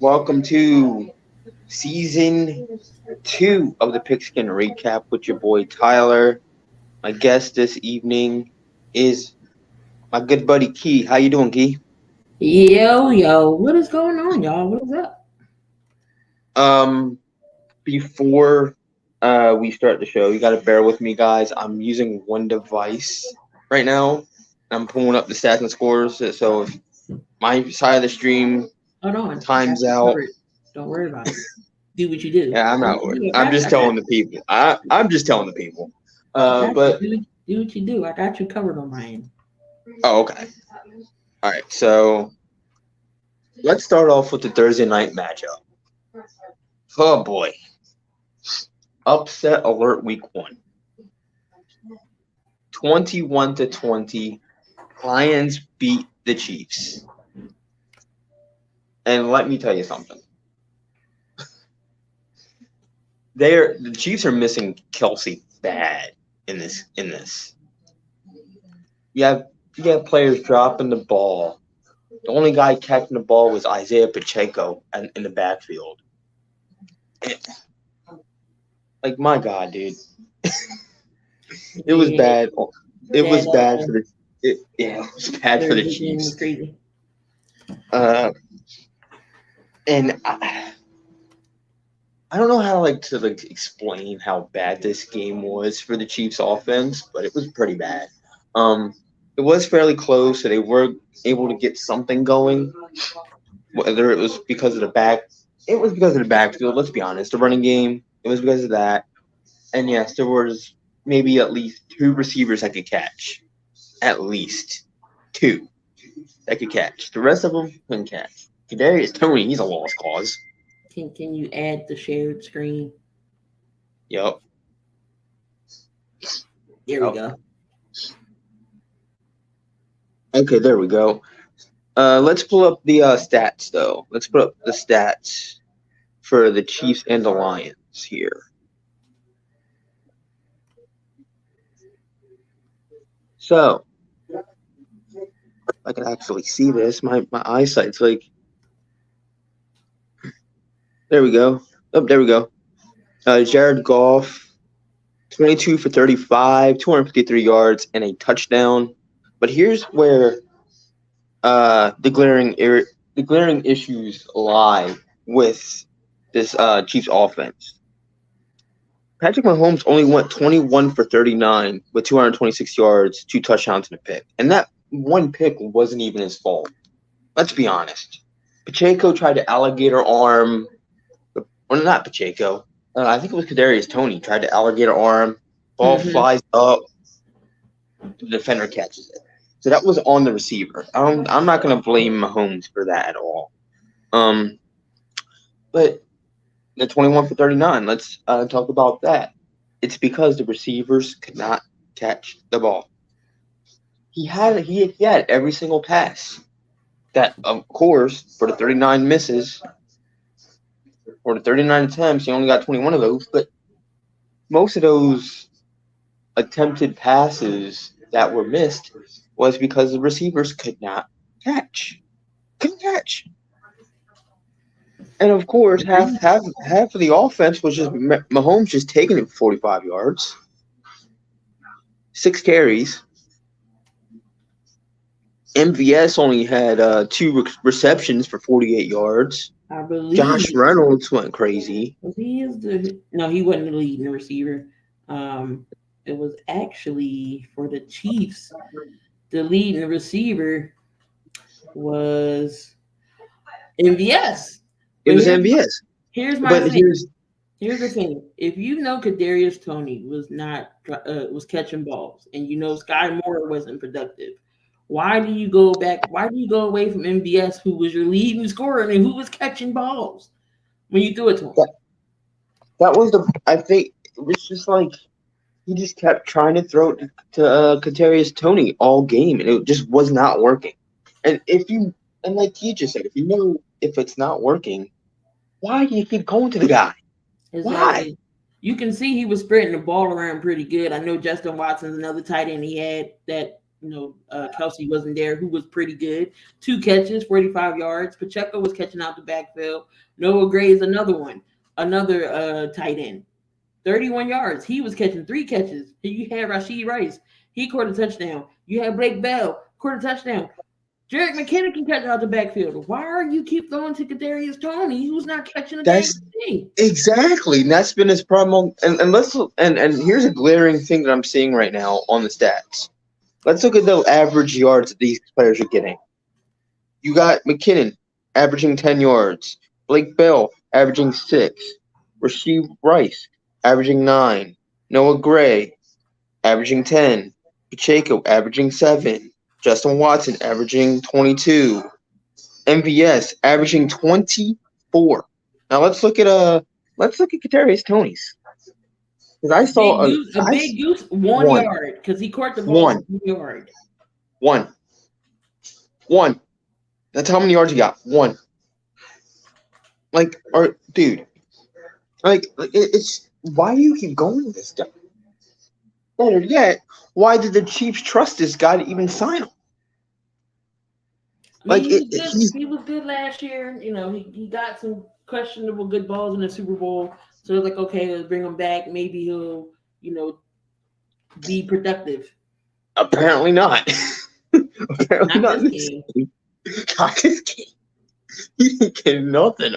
Welcome to season 2 of the Pigskin Recap with your boy Tyler. My guest this evening is my good buddy Key. How you doing, Key? Yo, what is going on, y'all? What is up? Um, before we start the show, you gotta bear with me, guys. I'm using one device right now. I'm pulling up the stats and scores, so if my side of the stream Hold on, I got times you out, covered. Don't worry about it. Do what you do. yeah, I'm Do not what you worried. do. I'm just I got telling the people. I'm just telling the people. I got you. But Do what you do. I got you covered on my end. oh, okay. All right, so let's start off with the Thursday night matchup. Oh boy, upset alert week 1. 21-20, Lions beat the Chiefs. And let me tell you something. The Chiefs are missing Kelsey bad in this. You have players dropping the ball. The only guy catching the ball was Isaiah Pacheco in the backfield. Like, my God, dude. It was Yeah, bad. It was that bad for it was bad for the Thursday game was Chiefs. crazy. Uh, and I don't know how to explain how bad this game was for the Chiefs offense, but it was pretty bad. It was fairly close, so they were able to get something going. Whether it was because of the backfield. Let's be honest, the running game. It was because of that. And yes, there was maybe at least 2 receivers that could catch. At least 2 that could catch. The rest of them couldn't catch. Kadarius Toney, he's a lost cause. Can you add the shared screen? Yep. There we Yep. go. Okay, there we go. Let's pull up the stats though. Let's put up the stats for the Chiefs and the Lions here. So I can actually see this. My eyesight's like, there we go. Oh, there we go. Jared Goff, 22 for 35, 253 yards, and a touchdown. But here's where the glaring issues lie with this Chiefs offense. Patrick Mahomes only went 21 for 39 with 226 yards, 2 touchdowns, and a pick. And that one pick wasn't even his fault. Let's be honest. Pacheco tried to alligator arm, well, not Pacheco. I think it was Kadarius Toney tried to alligator arm. Ball Mm-hmm. flies up, the defender catches it. So that was on the receiver. I'm not going to blame Mahomes for that at all. But the 21 for 39, let's talk about that. It's because the receivers could not catch the ball. He had every single pass. That, of course, for the 39 misses, or the 39 attempts, he only got 21 of those. But most of those attempted passes that were missed was because the receivers could not catch. Couldn't catch. And of course, half of the offense was just Mahomes just taking it 45 yards, 6 carries. MVS only had 2 receptions for 48 yards. I Josh believe Reynolds went crazy. he is the no, he wasn't the leading receiver. Um, it was actually for the Chiefs. The leading receiver was MVS. It But was MVS. here's my But thing. Here's the thing. If you know Kadarius Toney was catching balls, and you know Sky Moore wasn't productive, why do you go back? Why do you go away from MVS, who was your leading scorer and who was catching balls when you threw it to him? that was I think it was just like he just kept trying to throw it to Kadarius Toney all game, and it just was not working. And like he just said, if it's not working, why do you keep going to the guy? Why? Exactly. You can see he was spreading the ball around pretty good. I know Justin Watson's another tight end he had that Kelsey wasn't there, who was pretty good. 2 catches, 45 yards. Pacheco was catching out the backfield. Noah Gray is another one, another tight end. 31 yards. He was catching 3 catches. You had Rashid Rice. He caught a touchdown. You had Blake Bell, caught a touchdown. Jarek McKinnon can catch out the backfield. Why are you keep throwing to Kadarius Toney, who's not catching a dang That's thing? exactly. And that's been his problem. And let's and here's a glaring thing that I'm seeing right now on the stats. Let's look at the average yards that these players are getting. You got McKinnon averaging 10 yards, Blake Bell averaging 6, Rasheed Rice averaging 9, Noah Gray averaging 10, Pacheco averaging 7, Justin Watson averaging 22, MVS averaging 24. Now let's look at Kadarius Toney's, because I saw A big goose, 1 yard, because he caught the ball one 1 yard. one one. That's how many yards he got. One. Like, dude. It's why do you keep going with this stuff? Better yet, why did the Chiefs trust this guy to even sign him? I mean, he was good last year. He got some questionable good balls in the Super Bowl. So it's like, okay, let's bring him back. Maybe he'll, be productive. Apparently not. Apparently not this game. Not this game. He didn't get nothing.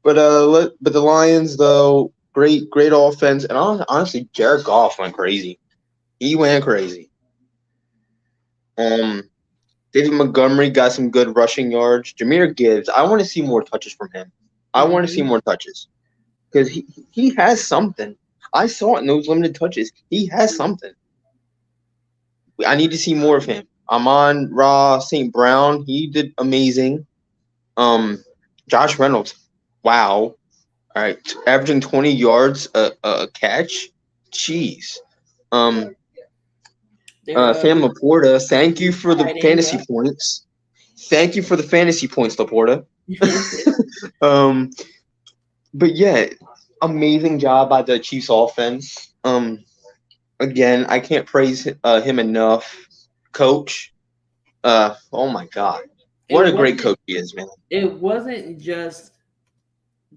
But the Lions though, great offense, and honestly, Jared Goff went crazy. He went crazy. David Montgomery got some good rushing yards. Jahmyr Gibbs, I want to see more touches from him. I want to see more touches because he has something. I saw it in those limited touches. He has something. I need to see more of him. Amon-Ra St. Brown, he did amazing. Josh Reynolds, wow. All right, averaging 20 yards a catch. Jeez. Sam Laporta, thank you for the fantasy points. Thank you for the fantasy points, Laporta. But yeah, amazing job by the Chiefs offense. Again, I can't praise him enough. Coach, oh my God, what a great coach he is, man. It wasn't just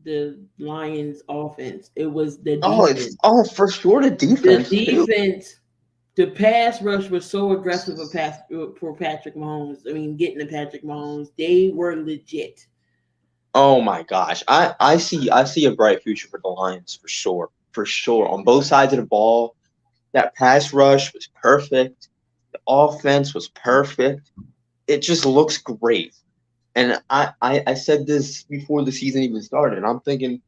the Lions offense. It was the defense. For sure, the defense. The defense, the pass rush was so aggressive for Patrick Mahomes. I mean, getting to Patrick Mahomes, they were legit. Oh my gosh, I see a bright future for the Lions for sure, on both sides of the ball. That pass rush was perfect. The offense was perfect. It just looks great. And I said this before the season even started. I'm thinking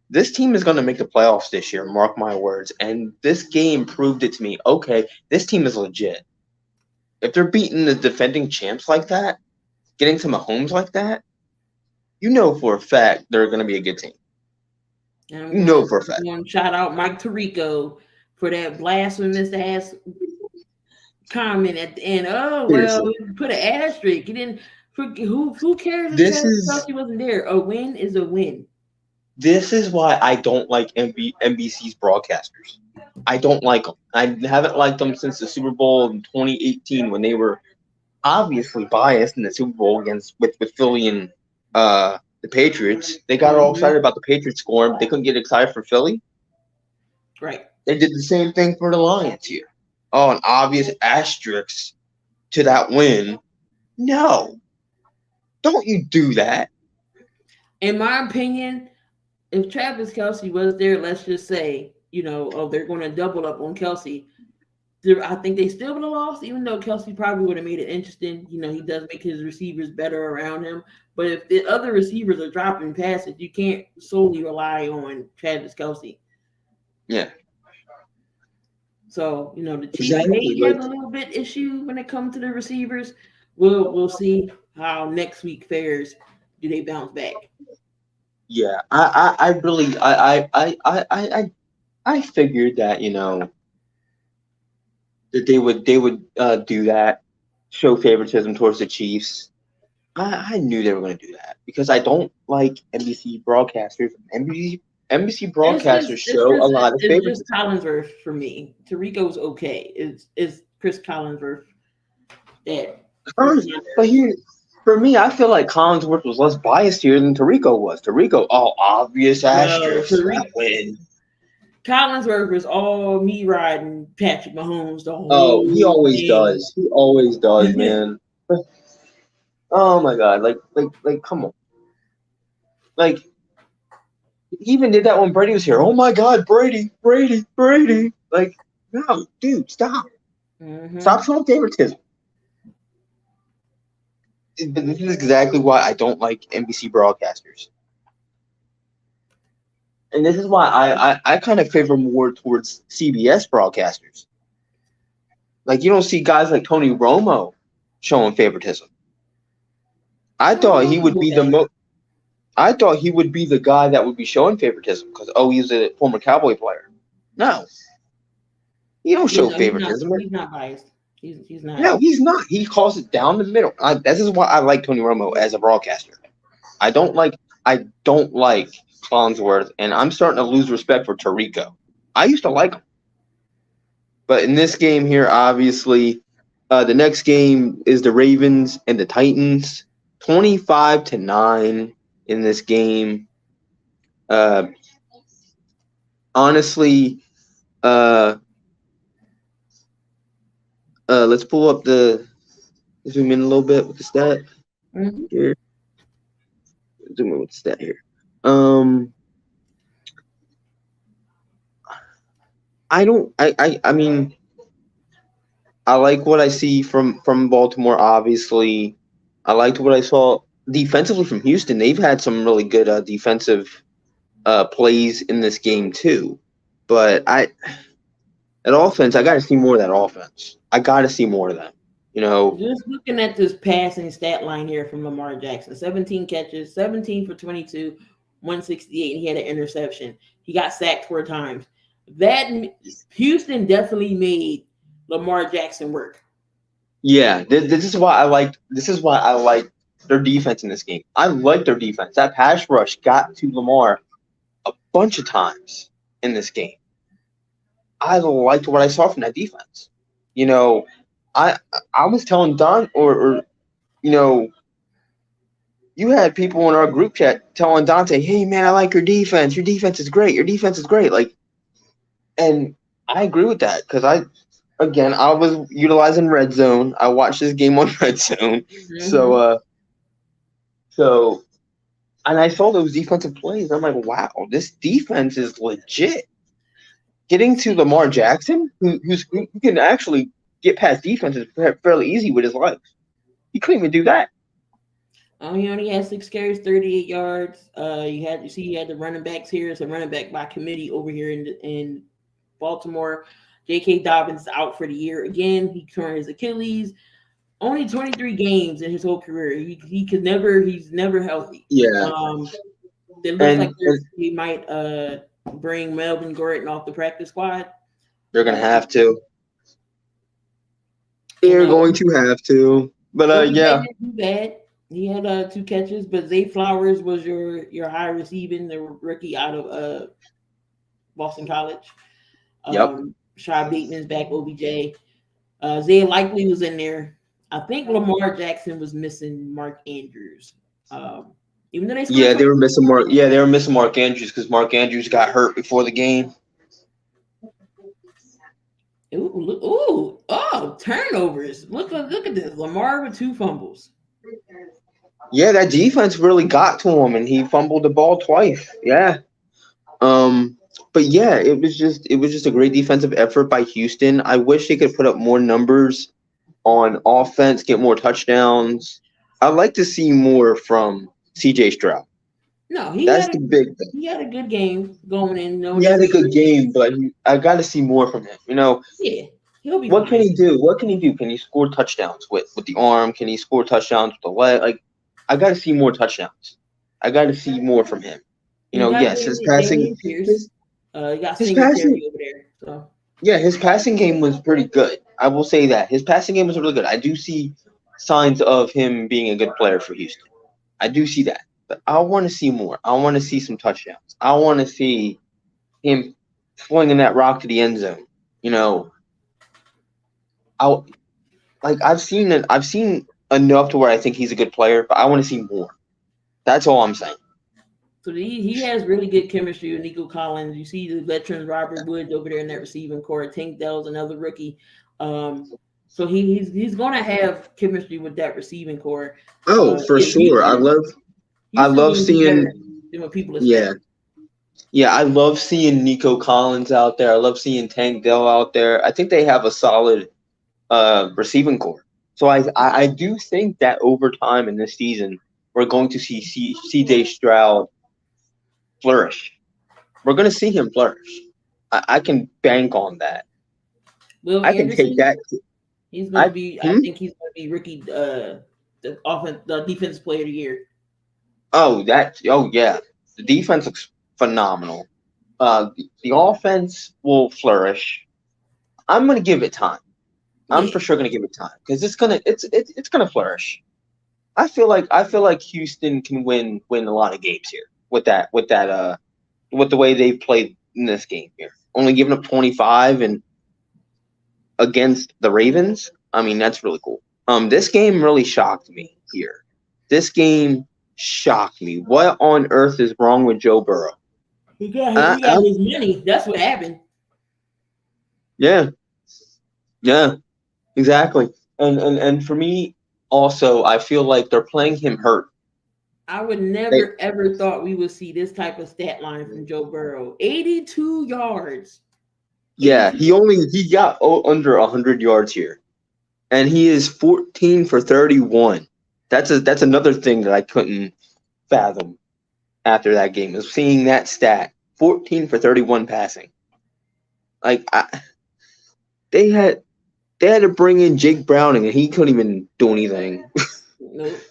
this team is going to make the playoffs this year, mark my words. And this game proved it to me. Okay, this team is legit. If they're beating the defending champs like that, getting to Mahomes like that, you know for a fact they're going to be a good team. You know for a fact. I want to shout out Mike Tirico for that blasphemous ass comment at the end. Oh, well, put an asterisk. He didn't. Who cares if Kelsey wasn't there? A win is a win. This is why I don't like NBC's broadcasters. I don't like them. I haven't liked them since the Super Bowl in 2018 when they were obviously biased in the Super Bowl with Philly and the Patriots. They got all excited about the Patriots scoring, but they couldn't get excited for Philly. Right. They did the same thing for the Lions here. Oh, an obvious asterisk to that win. No. Don't you do that. In my opinion, if Travis Kelce was there, let's just say, they're going to double up on Kelsey. I think they still would have lost, even though Kelsey probably would have made it interesting. He does make his receivers better around him. But if the other receivers are dropping passes, you can't solely rely on Travis Kelce. Yeah. So, the Chiefs may have a little bit issue when it comes to the receivers. We'll see how next week fares. Do they bounce back? Yeah, I really figured that that they would do that, show favoritism towards the Chiefs. I knew they were going to do that because I don't like NBC broadcasters. NBC broadcasters show a lot of favoritism. It's just Collinsworth for me. Tirico's okay. It's Chris Collinsworth that. But here, for me, I feel like Collinsworth was less biased here than Tarico was. Tarico, obvious No, asterisk that win. Collinsworth was all me riding Patrick Mahomes the Oh, he whole always game. does. He always does, man. Oh my god, like, come on. Like, he even did that when Brady was here. Oh my god, Brady. Like, no, dude, stop. Stop showing favoritism. But this is exactly why I don't like NBC broadcasters. And this is why I kind of favor more towards CBS broadcasters. Like, you don't see guys like Tony Romo showing favoritism. I thought he would be I thought he would be the guy that would be showing favoritism because he's a former Cowboy player. No, he don't show favoritism. He's not biased. He's not. No, he's not. He calls it down the middle. This is why I like Tony Romo as a broadcaster. I don't like Collinsworth, and I'm starting to lose respect for Tarico. I used to like him, but in this game here, obviously, the next game is the Ravens and the Titans. 25-9 in this game. Honestly, let's pull up zoom in a little bit with the stat here. Zoom in with the stat here. I mean, I like what I see from Baltimore. Obviously, I liked what I saw defensively from Houston. They've had some really good defensive plays in this game too. But that offense, I got to see more of that offense. I got to see more of that. Just looking at this passing stat line here from Lamar Jackson: 17 catches, 17 for 22, 168, and he had an interception. He got sacked 4 times. That Houston definitely made Lamar Jackson work. Yeah, this is why I liked their defense in this game. I like their defense. That pass rush got to Lamar a bunch of times in this game. I liked what I saw from that defense. I was telling Don or you had people in our group chat telling Dante, "Hey man, I like your defense. Your defense is great. Your defense is great." Like, and I agree with that because I was utilizing Red Zone. I watched this game on Red Zone, so and I saw those defensive plays. I'm like, wow, this defense is legit. Getting to Lamar Jackson, who can actually get past defenses fairly easy with his legs. He couldn't even do that. He only had 6 carries, 38 you had the running backs here. It's a running back by committee over here in Baltimore. J.K. Dobbins is out for the year again. He tore his Achilles. Only 23 games in his whole career. He's never healthy. Yeah. It looks like he might bring Melvin Gordon off the practice squad. They're gonna have to. They're going to have to. But yeah. Too bad. He had 2 catches, but Zay Flowers was your high receiving, the rookie out of Boston College. Yep. Shy Bateman's back, OBJ. Zay Likely was in there. I think Lamar Jackson was missing Mark Andrews. Even though they were missing Mark. Yeah, they were missing Mark Andrews because Mark Andrews got hurt before the game. Turnovers! Look at this. Lamar with 2 fumbles. Yeah, that defense really got to him, and he fumbled the ball twice. Yeah. But yeah, it was just a great defensive effort by Houston. I wish they could put up more numbers on offense, get more touchdowns. I'd like to see more from C.J. Stroud. No, that's the big thing. He had a good game going in. He had a good game, but I got to see more from him. Yeah, he'll be. What can he do? What can he do? Can he score touchdowns with the arm? Can he score touchdowns with the leg? Like, I got to see more touchdowns. I got to see more from him. Yes, his passing. You got Singletary over there. So. Yeah, his passing game was pretty good. I will say that his passing game was really good. I do see signs of him being a good player for Houston. I do see that, but I want to see more. I want to see some touchdowns. I want to see him flinging that rock to the end zone. like I've seen enough to where I think he's a good player, but I want to see more. That's all I'm saying. So he has really good chemistry with Nico Collins. You see the veteran Robert Woods over there in that receiving core. Tank Dell's another rookie. Um, so he's going to have chemistry with that receiving core. Oh, for If sure. I Houston love going to be better seeing than what people yeah. expect. Yeah, I love seeing Nico Collins out there. I love seeing Tank Dell out there. I think they have a solid receiving core. So I do think that over time in this season, we're going to see CJ Stroud flourish. We're going to see him flourish. I can bank on that. Will I can take Anderson, that. he's going to I be. I hmm? think he's going to be rookie, the defensive player of the year. Oh yeah, the defense looks phenomenal. The offense will flourish. I'm going to give it time. I'm Yeah, for sure going to give it time because it's gonna flourish. I feel like Houston can win a lot of games here with the way they've played in this game here. Only giving up 25 and against the Ravens. I mean that's really cool. This game really shocked me here. This game shocked me. What on earth is wrong with Joe Burrow? he got his money. That's what happened. Yeah, yeah, exactly. And for me also, I feel like they're playing him hurt. I would They never ever thought we would see this type of stat line from Joe Burrow. 82 yards. Yeah, 82 yards. he got under 100 yards here, and he is 14 for 31. That's another thing that I couldn't fathom after that game is seeing that stat 14 for 31 passing. Like they had they had to bring in Jake Browning, and he couldn't even do anything. Nope.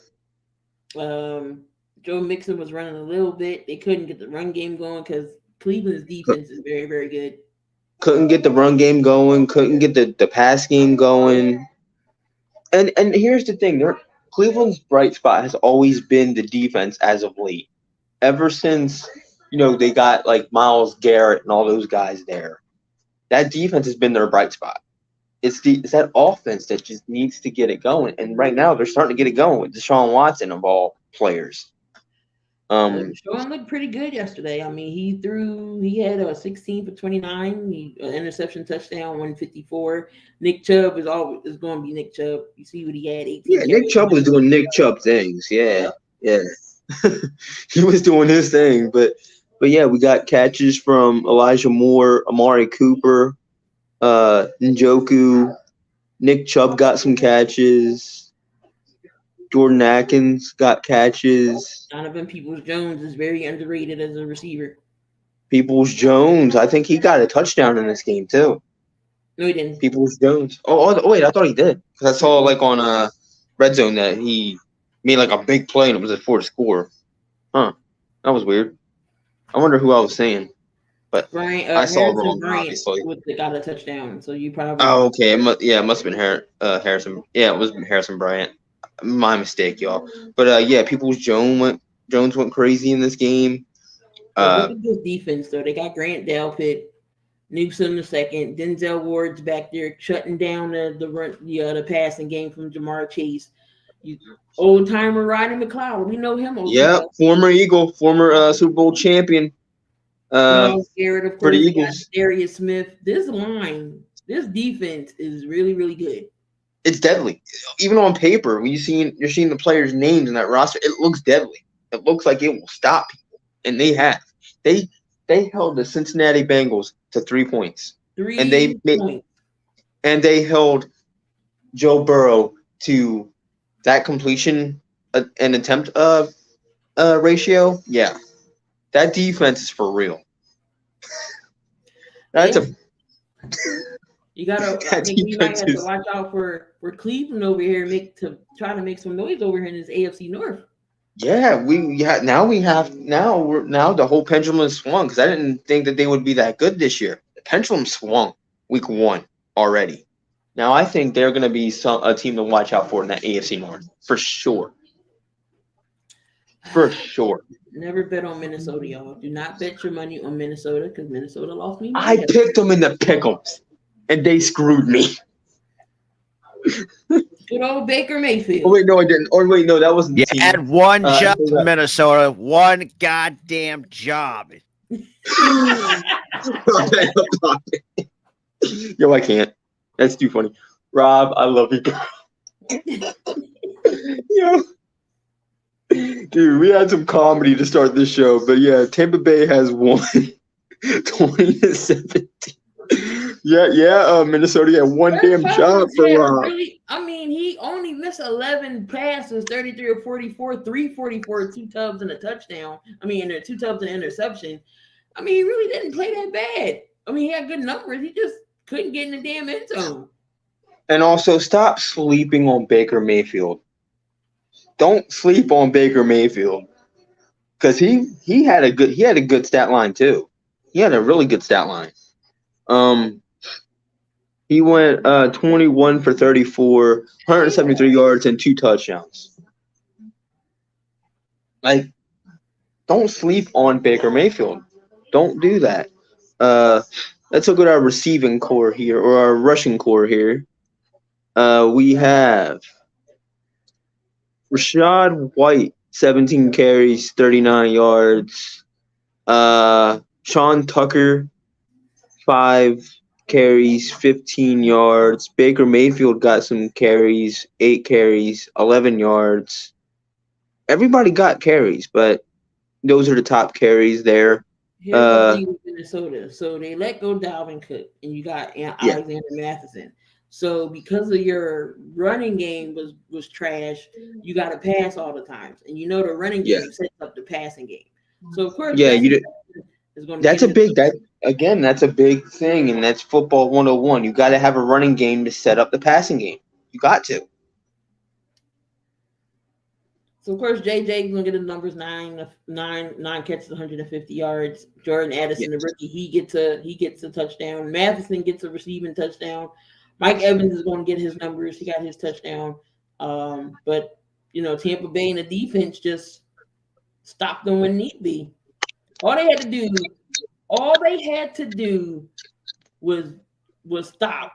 Um, Joe Mixon was running a little bit. They couldn't get the run game going because Cleveland's defense is very, very good. Couldn't get the run game going. Couldn't get the pass game going. And here's the thing: Cleveland's bright spot has always been the defense as of late. Ever since they got like Miles Garrett and all those guys there, that defense has been their bright spot. It's that offense that just needs to get it going, and right now they're starting to get it going with Deshaun Watson of all players. Sean looked pretty good yesterday. I mean, he had a 16 for 29, interception touchdown, 154. Nick Chubb is going to be Nick Chubb. You see what he had, 18 Yeah, Nick carries. Chubb was doing Nick Chubb things. Yeah, Yep. yeah, he was doing his thing. But yeah, we got catches from Elijah Moore, Amari Cooper, Njoku. Nick Chubb got some catches. Jordan Atkins got catches. Donovan Peoples-Jones is very underrated as a receiver. Peoples Jones, I think he got a touchdown in this game too. No, he didn't. Peoples Jones. Oh wait, I thought he did because I saw like on red zone that he made like a big play and it was a fourth score. Huh? That was weird. I wonder who I was saying, but I saw it Harrison wrong, Bryant obviously. got a touchdown. So you probably Oh, okay. It must have been Harrison. Yeah, it was Harrison Bryant. My mistake, y'all. But yeah, Jones went crazy in this game. But look Uh, at this defense, though. They got Grant Delpit, Newsom the second, Denzel Ward's back there shutting down the passing game from Jamar Chase. You old timer Rodney McLeod. We know him OT yeah, well. former Eagle, former Super Bowl champion Miles Garrett, of for the course, they got Eagles. Darius Smith. This defense is really, really good. It's deadly. Even on paper, when you're seeing the players' names in that roster, it looks deadly. It looks like it will stop people, and they have. They they held the Cincinnati Bengals to 3 points, and 3 points. they held Joe Burrow to that completion and attempt ratio. Yeah, that defense is for real. That's Yeah, a you gotta. I that think we might defense have to is. watch out for Cleveland over here, try to make some noise over here in this AFC North. Yeah, now the whole pendulum has swung because I didn't think that they would be that good this year. The pendulum swung week 1 already. Now I think they're going to be a team to watch out for in that AFC North for sure. For sure. Never bet on Minnesota, y'all. Do not bet your money on Minnesota because Minnesota lost me money. I picked them in the pick'ems, and they screwed me. Good old Baker Mayfield. Oh wait, no, I didn't. Or wait, no, that wasn't You the team. had one I job, forgot. Minnesota. One goddamn job. Yo, I can't. That's too funny. Rob, I love you. Yo, dude, we had some comedy to start this show, but yeah, Tampa Bay has won 20-17. Yeah, Minnesota had one damn job for Rob. Really, I mean, he only missed 11 passes, 33 or 44, 344, 2 tubs and a touchdown. I mean, and 2 tubs and an interception. I mean, he really didn't play that bad. I mean, he had good numbers. He just couldn't get in the damn end zone. And also, stop sleeping on Baker Mayfield. Don't sleep on Baker Mayfield, because he had a good stat line too. He had a really good stat line. He went 21 for 34, 173 yards and 2 touchdowns. Like, don't sleep on Baker Mayfield. Don't do that. Let's look at our receiving core here, or our rushing core here. We have Rashad White, 17 carries, 39 yards. Sean Tucker, 5 carries, 15 yards. Baker Mayfield got some carries, 8 carries, 11 yards. Everybody got carries, but those are the top carries there. Here's the thing with Minnesota. So they let go Dalvin Cook, and you got Alexander Matheson. So because of your running game was trash, you got to pass all the times, and you know the running game sets up the passing game. So of course, that's a big thing, and that's football 101. You got to have a running game to set up the passing game. You got to. So of course, JJ's gonna get the numbers 9 catches, 150 yards. Jordan Addison, the rookie, he gets a touchdown. Matheson gets a receiving touchdown. Mike Evans is going to get his numbers. He got his touchdown. But Tampa Bay and the defense just stopped them when need be. All they had to do was stop,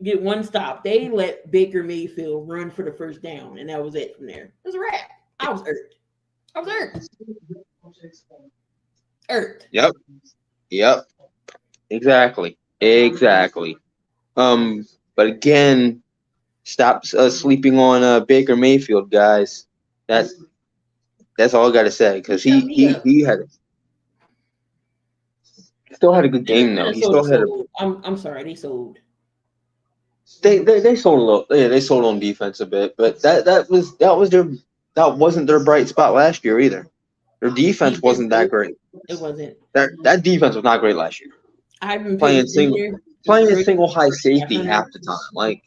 get one stop. They let Baker Mayfield run for the first down, and that was it from there. It was a wrap. I was irked. Yep. Exactly. But again, stop sleeping on Baker Mayfield, guys. That's all I gotta say, because he still had a good game though. He still had. I'm sorry, they sold. They sold a little. Yeah, they sold on defense a bit, but that wasn't their bright spot last year either. Their defense wasn't that great. It wasn't. That defense was not great last year. I've been playing a single high safety half the time. Like,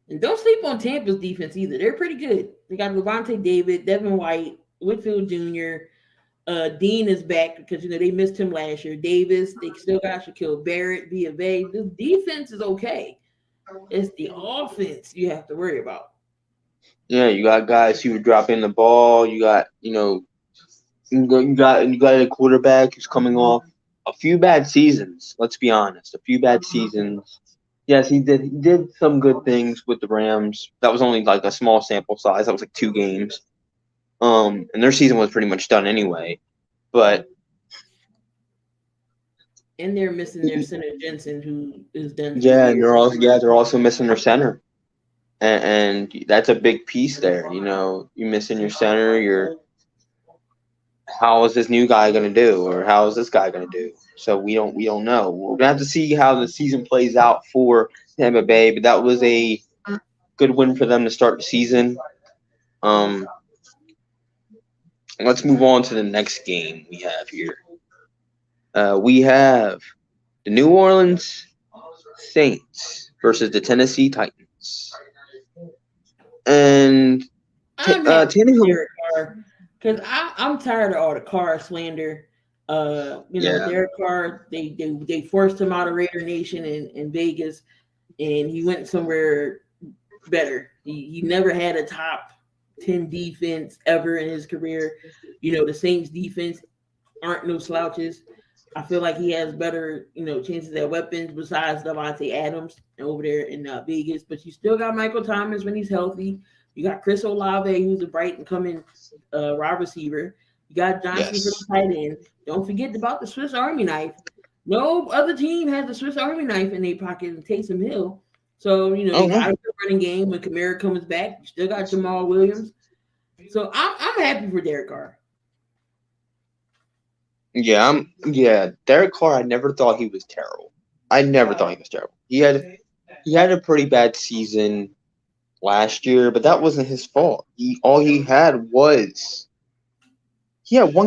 and don't sleep on Tampa's defense either. They're pretty good. They got Levante David, Devin White, Whitfield Jr. Dean is back because they missed him last year. Davis, they still got Shaquille Barrett, Via Bay. The defense is okay. It's the offense you have to worry about. Yeah, you got guys who are dropping the ball. You got you got a quarterback who's coming off a few bad seasons. Let's be honest, a few bad seasons. Yes, he did. He did some good things with the Rams. That was only like a small sample size. That was like 2 games. And their season was pretty much done anyway. But they're missing their center Jensen, who is done. Yeah, and they're also missing their center, and that's a big piece there. You're missing your center. How is this new guy going to do, or how is this guy going to do? So we don't know. We're gonna have to see how the season plays out for Tampa Bay. But that was a good win for them to start the season. Let's move on to the next game we have here. We have the New Orleans Saints versus the Tennessee Titans. And Tannehill, because I'm tired of all the Carr slander. Derek Carr, they forced him out of Raider Nation in Vegas, and he went somewhere better. He never had a top 10 defense ever in his career. The Saints defense aren't no slouches. I feel like he has better, chances at weapons besides Devontae Adams over there in Vegas. But you still got Michael Thomas when he's healthy. You got Chris Olave, who's a bright and coming wide receiver. You got Johnson for the Yes. tight end. Don't forget about the Swiss Army knife. No other team has the Swiss Army knife in their pocket and Taysom Hill. So, Oh you no. got a good running game when Kamara comes back. You still got Jamal Williams. So I'm happy for Derek Carr. Yeah, Derek Carr, I never thought he was terrible. I never thought he was terrible. He had a pretty bad season last year, but that wasn't his fault. All he had one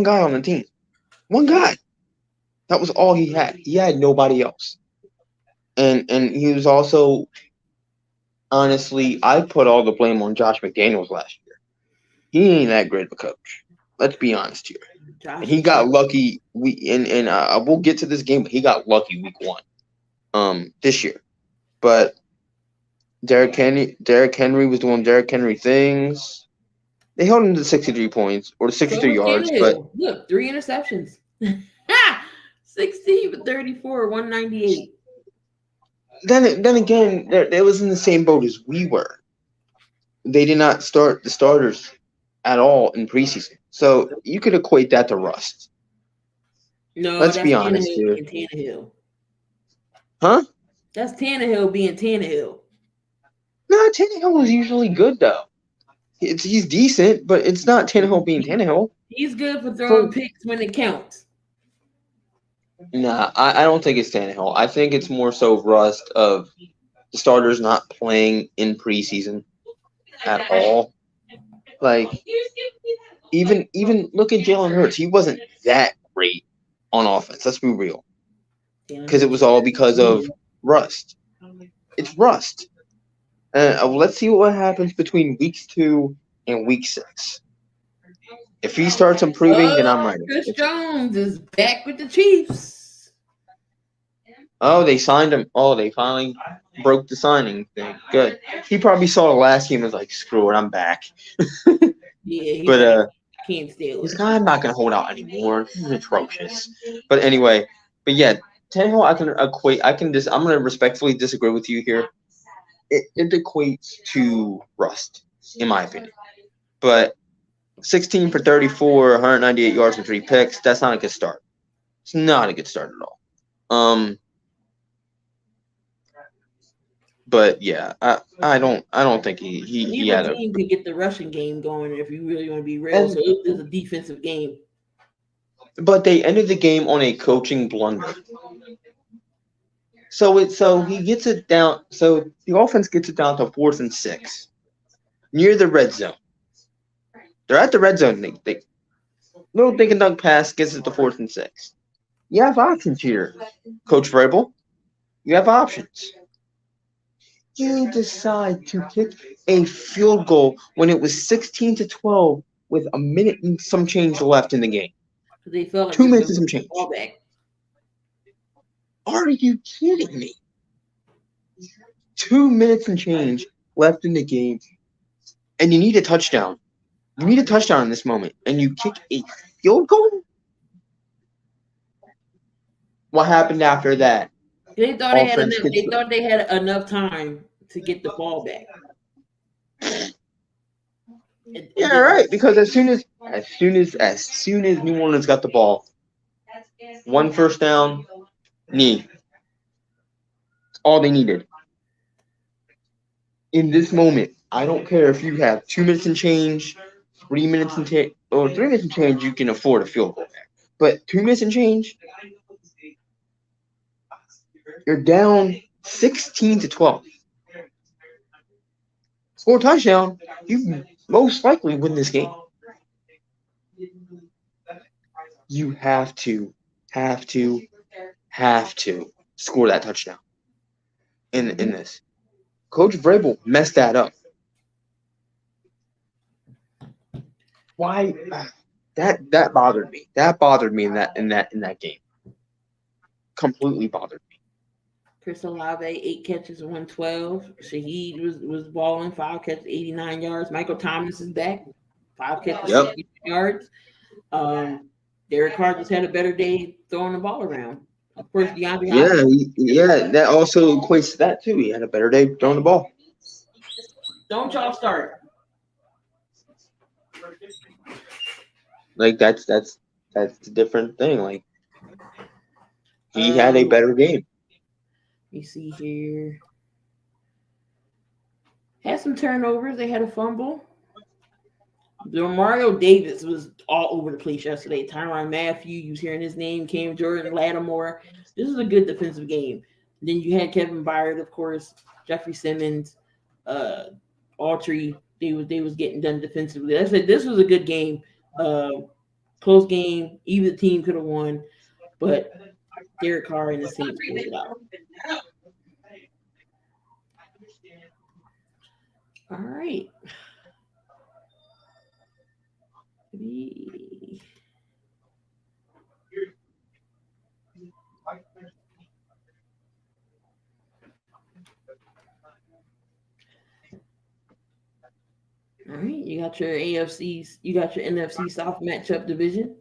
guy on the team. One guy. That was all he had. He had nobody else. And he was also, honestly, I put all the blame on Josh McDaniels last year. He ain't that great of a coach. Let's be honest here. And he got lucky. We'll get to this game, but he got lucky week 1, this year. But Derrick Henry was doing Derrick Henry things. They held him to 63 points or 63 yards, but look, 3 interceptions. 16 for 34, 198. then again, they was in the same boat as we were. They did not start the starters at all in preseason, so you could equate that to rust. No, Let's that's be honest here. Tannehill. Huh? That's Tannehill being Tannehill. No, Tannehill was usually good though. He's decent, but it's not Tannehill being Tannehill. He's good for throwing picks when it counts. Nah, I don't think it's Tannehill. I think it's more so rust of the starters not playing in preseason at all. Like even look at Jalen Hurts. He wasn't that great on offense. Let's be real, because it was all because of rust. It's rust. Let's see what happens between weeks 2 and week 6. If he starts improving, then I'm ready. Chris Jones is back with the Chiefs. Oh, they signed him. Oh, they finally broke the signing thing. Good. He probably saw the last game and was like, screw it, I'm back. Yeah, but can't steal he's it. kind of not going to hold out anymore. He's atrocious. But anyway, yeah, Tannehill, I'm going to respectfully disagree with you here. It equates to rust, in my opinion. But 16 for 34, 198 yards and 3 picks, that's not a good start. It's not a good start at all. But yeah, I don't think he had a team could get the rushing game going if you really want to be real. So it's a defensive game. But they ended the game on a coaching blunder. So he gets it down. So the offense gets it down to 4th and 6, near the red zone. They're at the red zone. They little dink and dunk pass gets it to 4th and 6. You have options here, Coach Vrabel. You have options. You decide to kick a field goal when it was 16-12 with a minute and some change left in the game. They felt like 2 minutes and some change. Are you kidding me? 2 minutes and change left in the game, and you need a touchdown. You need a touchdown in this moment, and you kick a field goal? What happened after that? They thought they had enough time to get the ball back. Yeah, right. Because as soon as New Orleans got the ball, 1 first down, knee. All they needed. In this moment, I don't care if you have 2 minutes and change, 3 minutes and 3 minutes and change, you can afford a field goal back. But 2 minutes and change, you're down 16-12. Score a touchdown, you most likely win this game. You have to score that touchdown in this. Coach Vrabel messed that up. Why? That bothered me. That bothered me in that game. Completely bothered me. Chris Olave, 8 catches, 112. Shaheed was balling, 5 catches, 89 yards. Michael Thomas is back, 5 catches, 60 yards. Derek Carr just had a better day throwing the ball around. Of course, DeAndre Yeah, Hopkins. that also equates to that too. He had a better day throwing the ball. Don't y'all start. Like that's a different thing. Like he had a better game. Let me see here. Had some turnovers. They had a fumble. Mario Davis was all over the place yesterday. Tyrann Mathieu, you was hearing his name. Cam Jordan, Lattimore. This is a good defensive game. Then you had Kevin Byard, of course, Jeffrey Simmons, Autry. They was getting done defensively. I said this was a good game. Close game. Either team could have won, but Derek Carr and the Saints pulled it out. All right. All right, you got your AFCs, you got your NFC South matchup division.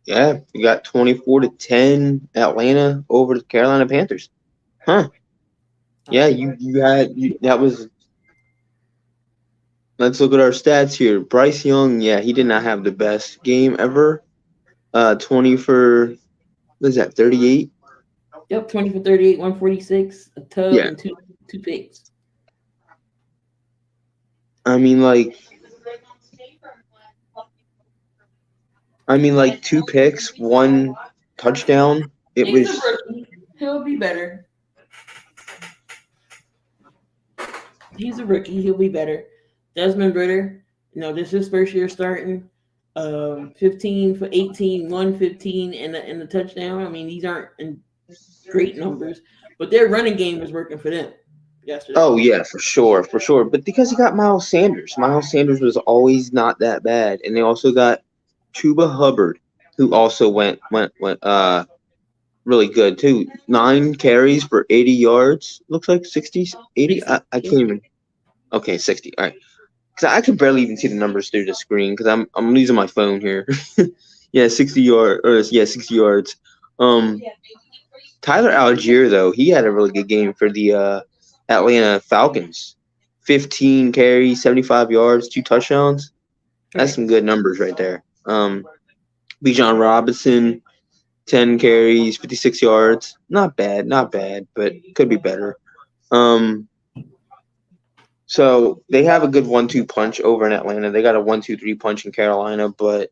Yeah, you got 24-10 Atlanta over the Carolina Panthers. Huh. Yeah, that was. Let's look at our stats here. Bryce Young, yeah, he did not have the best game ever. 20 for, what is that, 38? Yep, 20 for 38, 146, a tub, Yeah. and two picks. I mean, like 2 picks, 1 touchdown. He's a rookie. He'll be better. He's a rookie. He'll be better. Desmond Ritter, this is his first year starting. 15 for 18, 115, and a touchdown. I mean, these aren't great numbers, but their running game was working for them yesterday. Oh yeah, for sure. But because he got Miles Sanders was always not that bad, and they also got Chuba Hubbard, who also went really good too. 9 carries for 80 yards. Looks like 60, 80. I can't even. Okay, 60. All right. Because I can barely even see the numbers through the screen because I'm using my phone here. Yeah, 60 yards. Tyler Algier though, he had a really good game for the Atlanta Falcons. 15 carries, 75 yards, 2 touchdowns. That's some good numbers right there. Bijan Robinson, 10 carries, 56 yards. Not bad, but could be better. So they have a good 1-2 punch over in Atlanta. They got a 1-2-3 punch in Carolina, but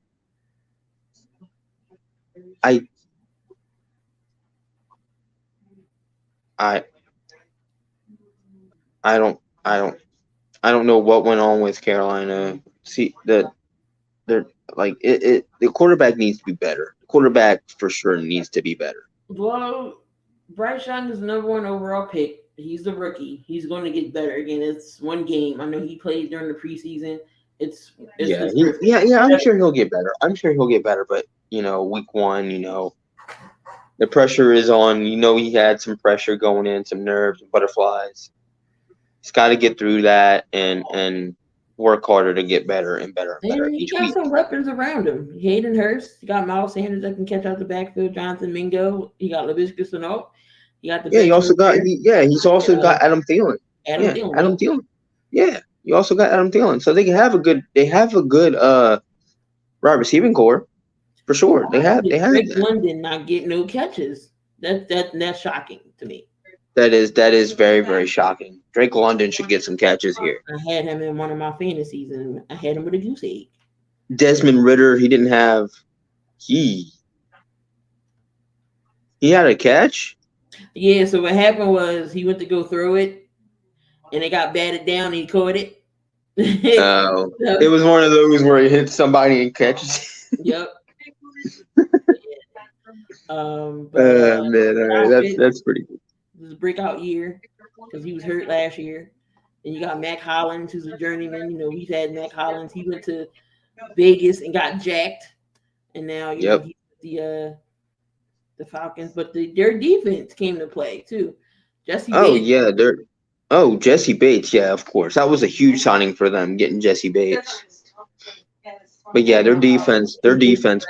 I don't know what went on with Carolina. See that they're like it. The quarterback needs to be better. The quarterback for sure needs to be better. Well, Bryce Young is the number 1 overall pick. He's the rookie. He's going to get better again. It's one game. I know he played during the preseason. I'm sure he'll get better. But week 1, the pressure is on. He had some pressure going in, some nerves and butterflies. He's got to get through that and work harder to get better and better and better each week. He got some weapons around him. Hayden Hurst. He got Miles Sanders that can catch out the backfield. Jonathan Mingo. He got Laviska Shenault. He got he's also got Adam Thielen. Adam Thielen. Yeah, you also got Adam Thielen. So they have a good wide receiving core for sure. They have Drake London not getting no catches. That's shocking to me. That is very, very shocking. Drake London should get some catches here. I had him in one of my fantasies, and I had him with a goose egg. Desmond Ritter, he didn't have. He had a catch. Yeah. So what happened was he went to go throw it, and it got batted down. And he caught it. Oh, it was one of those where he hits somebody and catches. Yep. Man, all right, that's pretty good. This is a breakout year because he was hurt last year. And you got Mac Hollins, who's a journeyman. We've had Mac Hollins. He went to Vegas and got jacked, and now he's the Falcons. But their defense came to play too. Jesse Bates. Jesse Bates. Yeah, of course. That was a huge signing for them, getting Jesse Bates. But yeah, their defense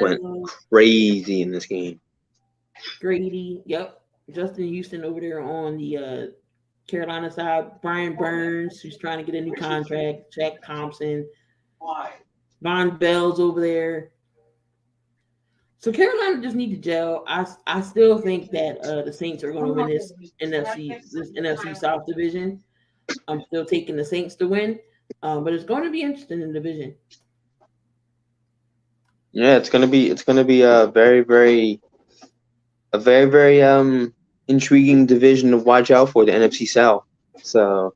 went crazy in this game. Grady, yep. Justin Houston over there on the Carolina side. Brian Burns, who's trying to get a new contract. Jack Thompson. Von Bell's over there. So Carolina just need to gel. I still think that the Saints are going to win this NFC South division. I'm still taking the Saints to win, but it's going to be interesting in the division. Yeah, it's gonna be a very intriguing division to watch out for, the NFC South. So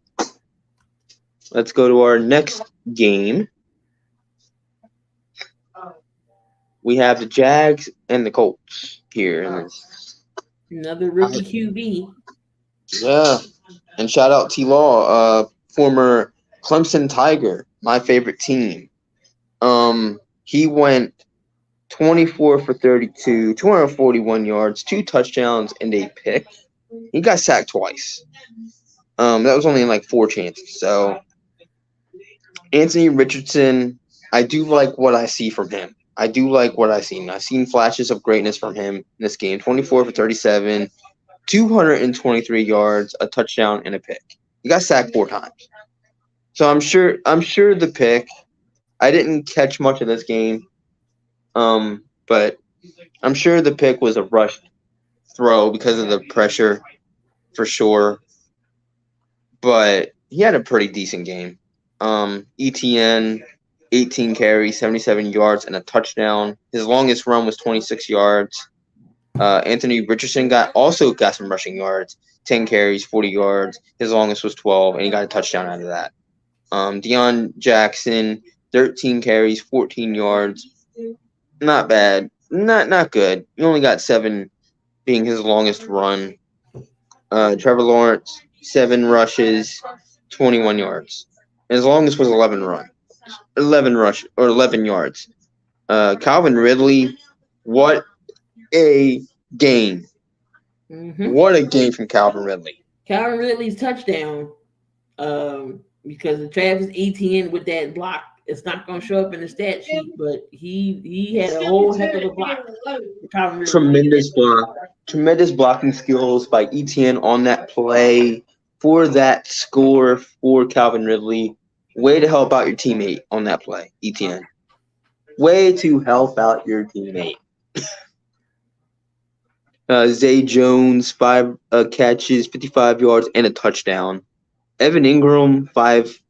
let's go to our next game. We have the Jags and the Colts here. Another rookie QB. Yeah, and shout out T Law, former Clemson Tiger, my favorite team. He went 24 for 32, 241 yards, 2 touchdowns, and a pick. He got sacked twice. That was only in like 4 chances. So Anthony Richardson, I do like what I see from him. I've seen flashes of greatness from him in this game. 24 for 37, 223 yards, a touchdown, and a pick. He got sacked 4 times. So I'm sure the pick. I didn't catch much of this game, but I'm sure the pick was a rushed throw because of the pressure, for sure. But he had a pretty decent game. ETN, 18 carries, 77 yards, and a touchdown. His longest run was 26 yards. Anthony Richardson also got some rushing yards, 10 carries, 40 yards. His longest was 12, and he got a touchdown out of that. Deion Jackson, 13 carries, 14 yards. Not bad. Not good. He only got 7, being his longest run. Trevor Lawrence, 7 rushes, 21 yards. And his longest was 11 yards. Calvin Ridley, what a game. Mm-hmm. What a game from Calvin Ridley. Calvin Ridley's touchdown, because of Travis Etienne with that block, it's not going to show up in the stat sheet, but he had a whole heck of a block. Tremendous blocking skills by Etienne on that play for that score for Calvin Ridley. Way to help out your teammate on that play, Etienne. Way to help out your teammate. Zay Jones, 5 catches, 55 yards, and a touchdown. Evan Ingram, 5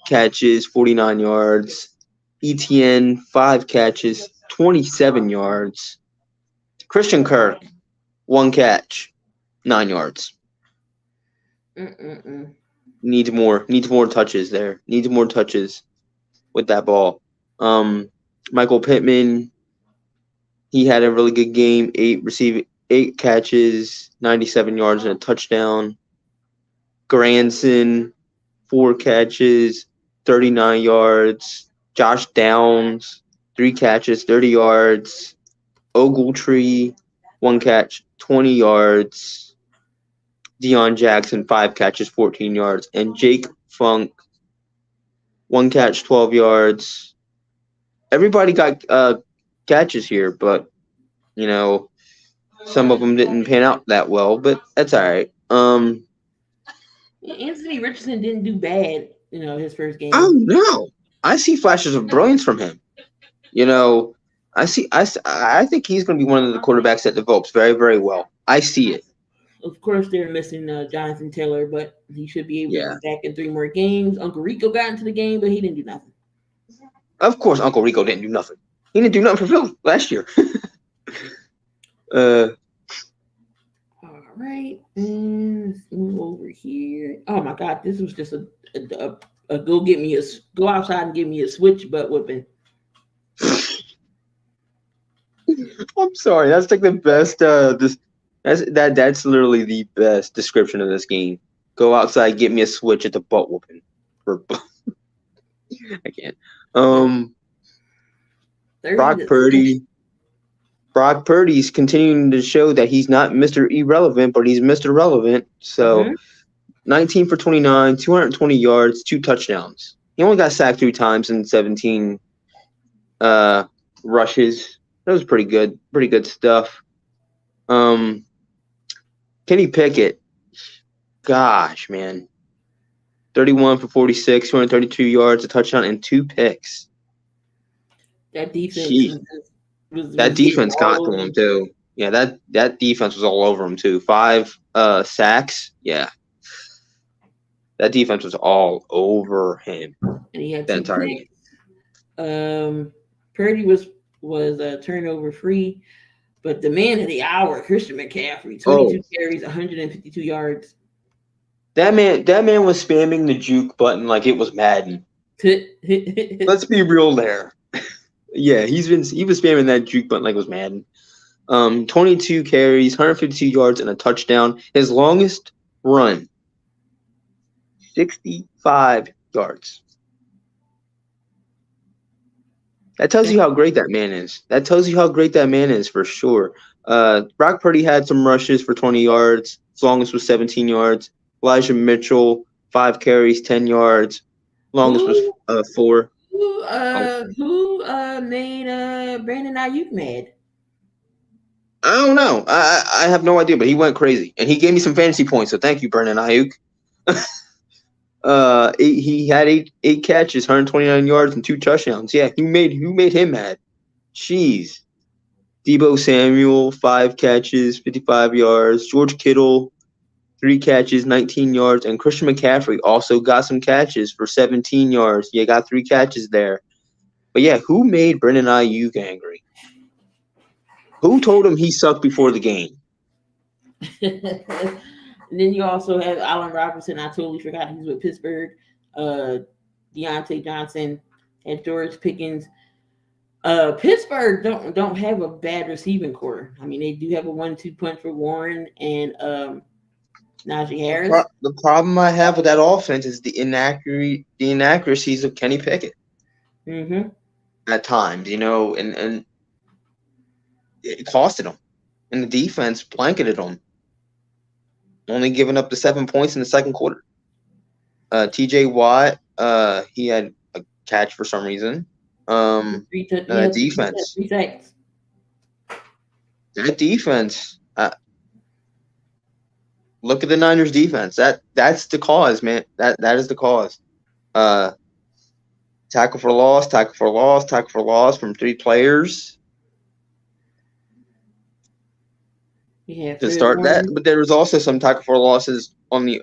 catches, 49 yards. ETN, 5 catches, 27 yards. Christian Kirk, 1 catch, 9 yards. Needs more touches there. Needs more touches with that ball. Michael Pittman, he had a really good game. 8 catches, 97 yards, and a touchdown. Granson, 4 catches, 39 yards. Josh Downs, 3 catches, 30 yards. Ogletree, 1 catch, 20 yards. Deion Jackson, 5 catches, 14 yards. And Jake Funk, 1 catch, 12 yards. Everybody got catches here, but, some of them didn't pan out that well, but that's all right. Anthony Richardson didn't do bad, his first game. Oh, no. I see flashes of brilliance from him. I think he's going to be one of the quarterbacks that develops very, very well. I see it. Of course, they're missing Jonathan Taylor, but he should be able to be back in 3 more games. Uncle Rico got into the game, but he didn't do nothing. Of course, Uncle Rico didn't do nothing. He didn't do nothing for Philly last year. All right, and let's move over here. Oh my God, this was just a go outside and give me a switch butt whipping. I'm sorry, that's like the best. That's literally the best description of this game. Go outside, get me a switch at the butt whooping. I can't. Brock Purdy's continuing to show that he's not Mr. Irrelevant, but he's Mr. Relevant. So, 19 for 29, 220 yards, 2 touchdowns. He only got sacked 3 times in 17 rushes. That was pretty good. Pretty good stuff. Kenny Pickett. Gosh, man. 31 for 46, 232 yards, a touchdown, and 2 picks. That defense Jeez. was That defense got all to him too. Yeah, that defense was all over him too. 5 sacks. Yeah. That defense was all over him. and he had The 2 entire picks. game. Purdy was turnover free, but the man of the hour, Christian McCaffrey, 22 carries, 152 yards. That man was spamming the juke button like it was Madden. Let's be real there. Yeah, he was spamming that juke button like it was Madden. 22 carries, 152 yards, and a touchdown. His longest run, 65 yards. That tells you how great that man is. That tells you how great that man is for sure. Brock Purdy had some rushes for 20 yards. His longest was 17 yards. Elijah Mitchell, 5 carries, 10 yards. Longest was 4. Who made Brandon Ayuk mad? I don't know. I have no idea, but he went crazy, and he gave me some fantasy points. So thank you, Brandon Ayuk. He had eight catches, 129 yards, and 2 touchdowns. Yeah, who made him mad? Jeez. Deebo Samuel, 5 catches, 55 yards. George Kittle, 3 catches, 19 yards, and Christian McCaffrey also got some catches for 17 yards. Yeah, got 3 catches there. But yeah, who made Brandon Ayuk angry? Who told him he sucked before the game? And then you also have Allen Robinson. I totally forgot he was with Pittsburgh. Deontay Johnson and George Pickens. Pittsburgh don't have a bad receiving core. I mean, they do have a 1-2 punch for Warren and Najee Harris. The problem I have with that offense is the inaccuracies of Kenny Pickett. Mm-hmm. At times, and it costed them. And the defense blanketed them. Only giving up the 7 points in the second quarter. TJ Watt, he had a catch for some reason. Defense. That defense. Look at the Niners defense. That's the cause, man. That is the cause. Tackle for loss from 3 players. To start that, but there was also some tackle for losses on the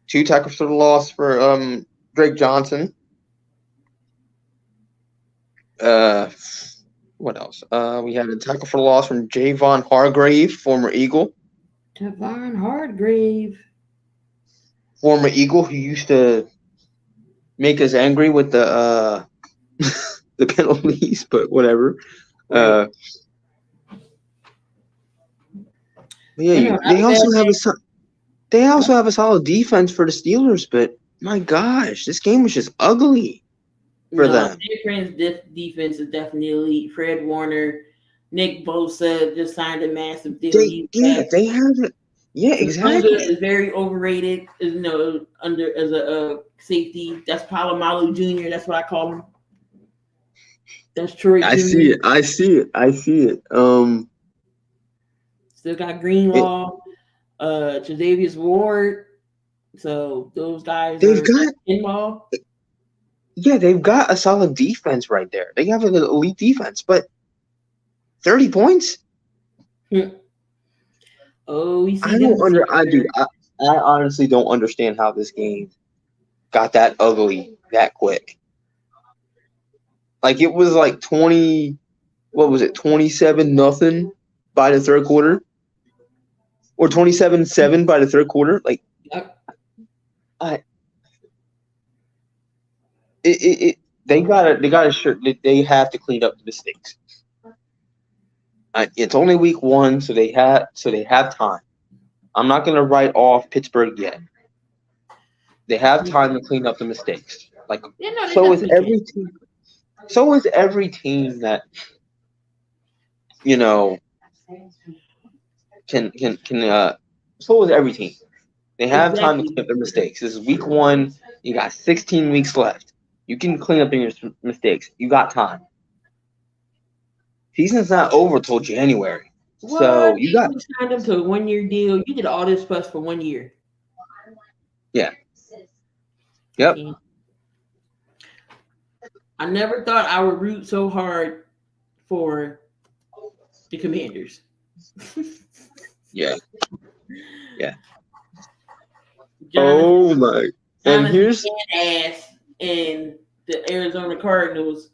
2 tackles for the loss for Drake Johnson. What else? We had a tackle for loss from Javon Hargrave, former Eagle. Javon Hargrave, former Eagle, who used to make us angry with the the penalties, but whatever. Right. Yeah, they also have a solid defense for the Steelers, but my gosh, this game was just ugly for them. San defense is definitely elite. Fred Warner, Nick Bosa just signed a massive deal. They have it. Yeah, exactly. Is very overrated. Under as a safety. That's Palomalu Jr. That's what I call him. That's Troy Jr. I see it. Still got Greenlaw, Tre'Davious Ward. So those guys involved. Yeah, they've got a solid defense right there. They have an elite defense, but 30 points? Oh, I honestly don't understand how this game got that ugly that quick. Like it was like 27-0 by the third quarter? Or 27-7 by the third quarter? Like yep. They have to clean up the mistakes. It's only week 1, so they have time. I'm not going to write off Pittsburgh yet. They have time to clean up the mistakes. So is every team. So is every team that can. So is every team. They have time to clean up their mistakes. This is week 1. You got 16 weeks left. You can clean up your mistakes. You got time. Season's not over till January. So What? you You got signed him to a 1 year deal. You did all this fuss for 1 year. yeah. I Yep. can't. I never thought I would root so hard for the Commanders. Yeah. Yeah. Jonathan, Oh my. And Jonathan here's ass in the Arizona Cardinals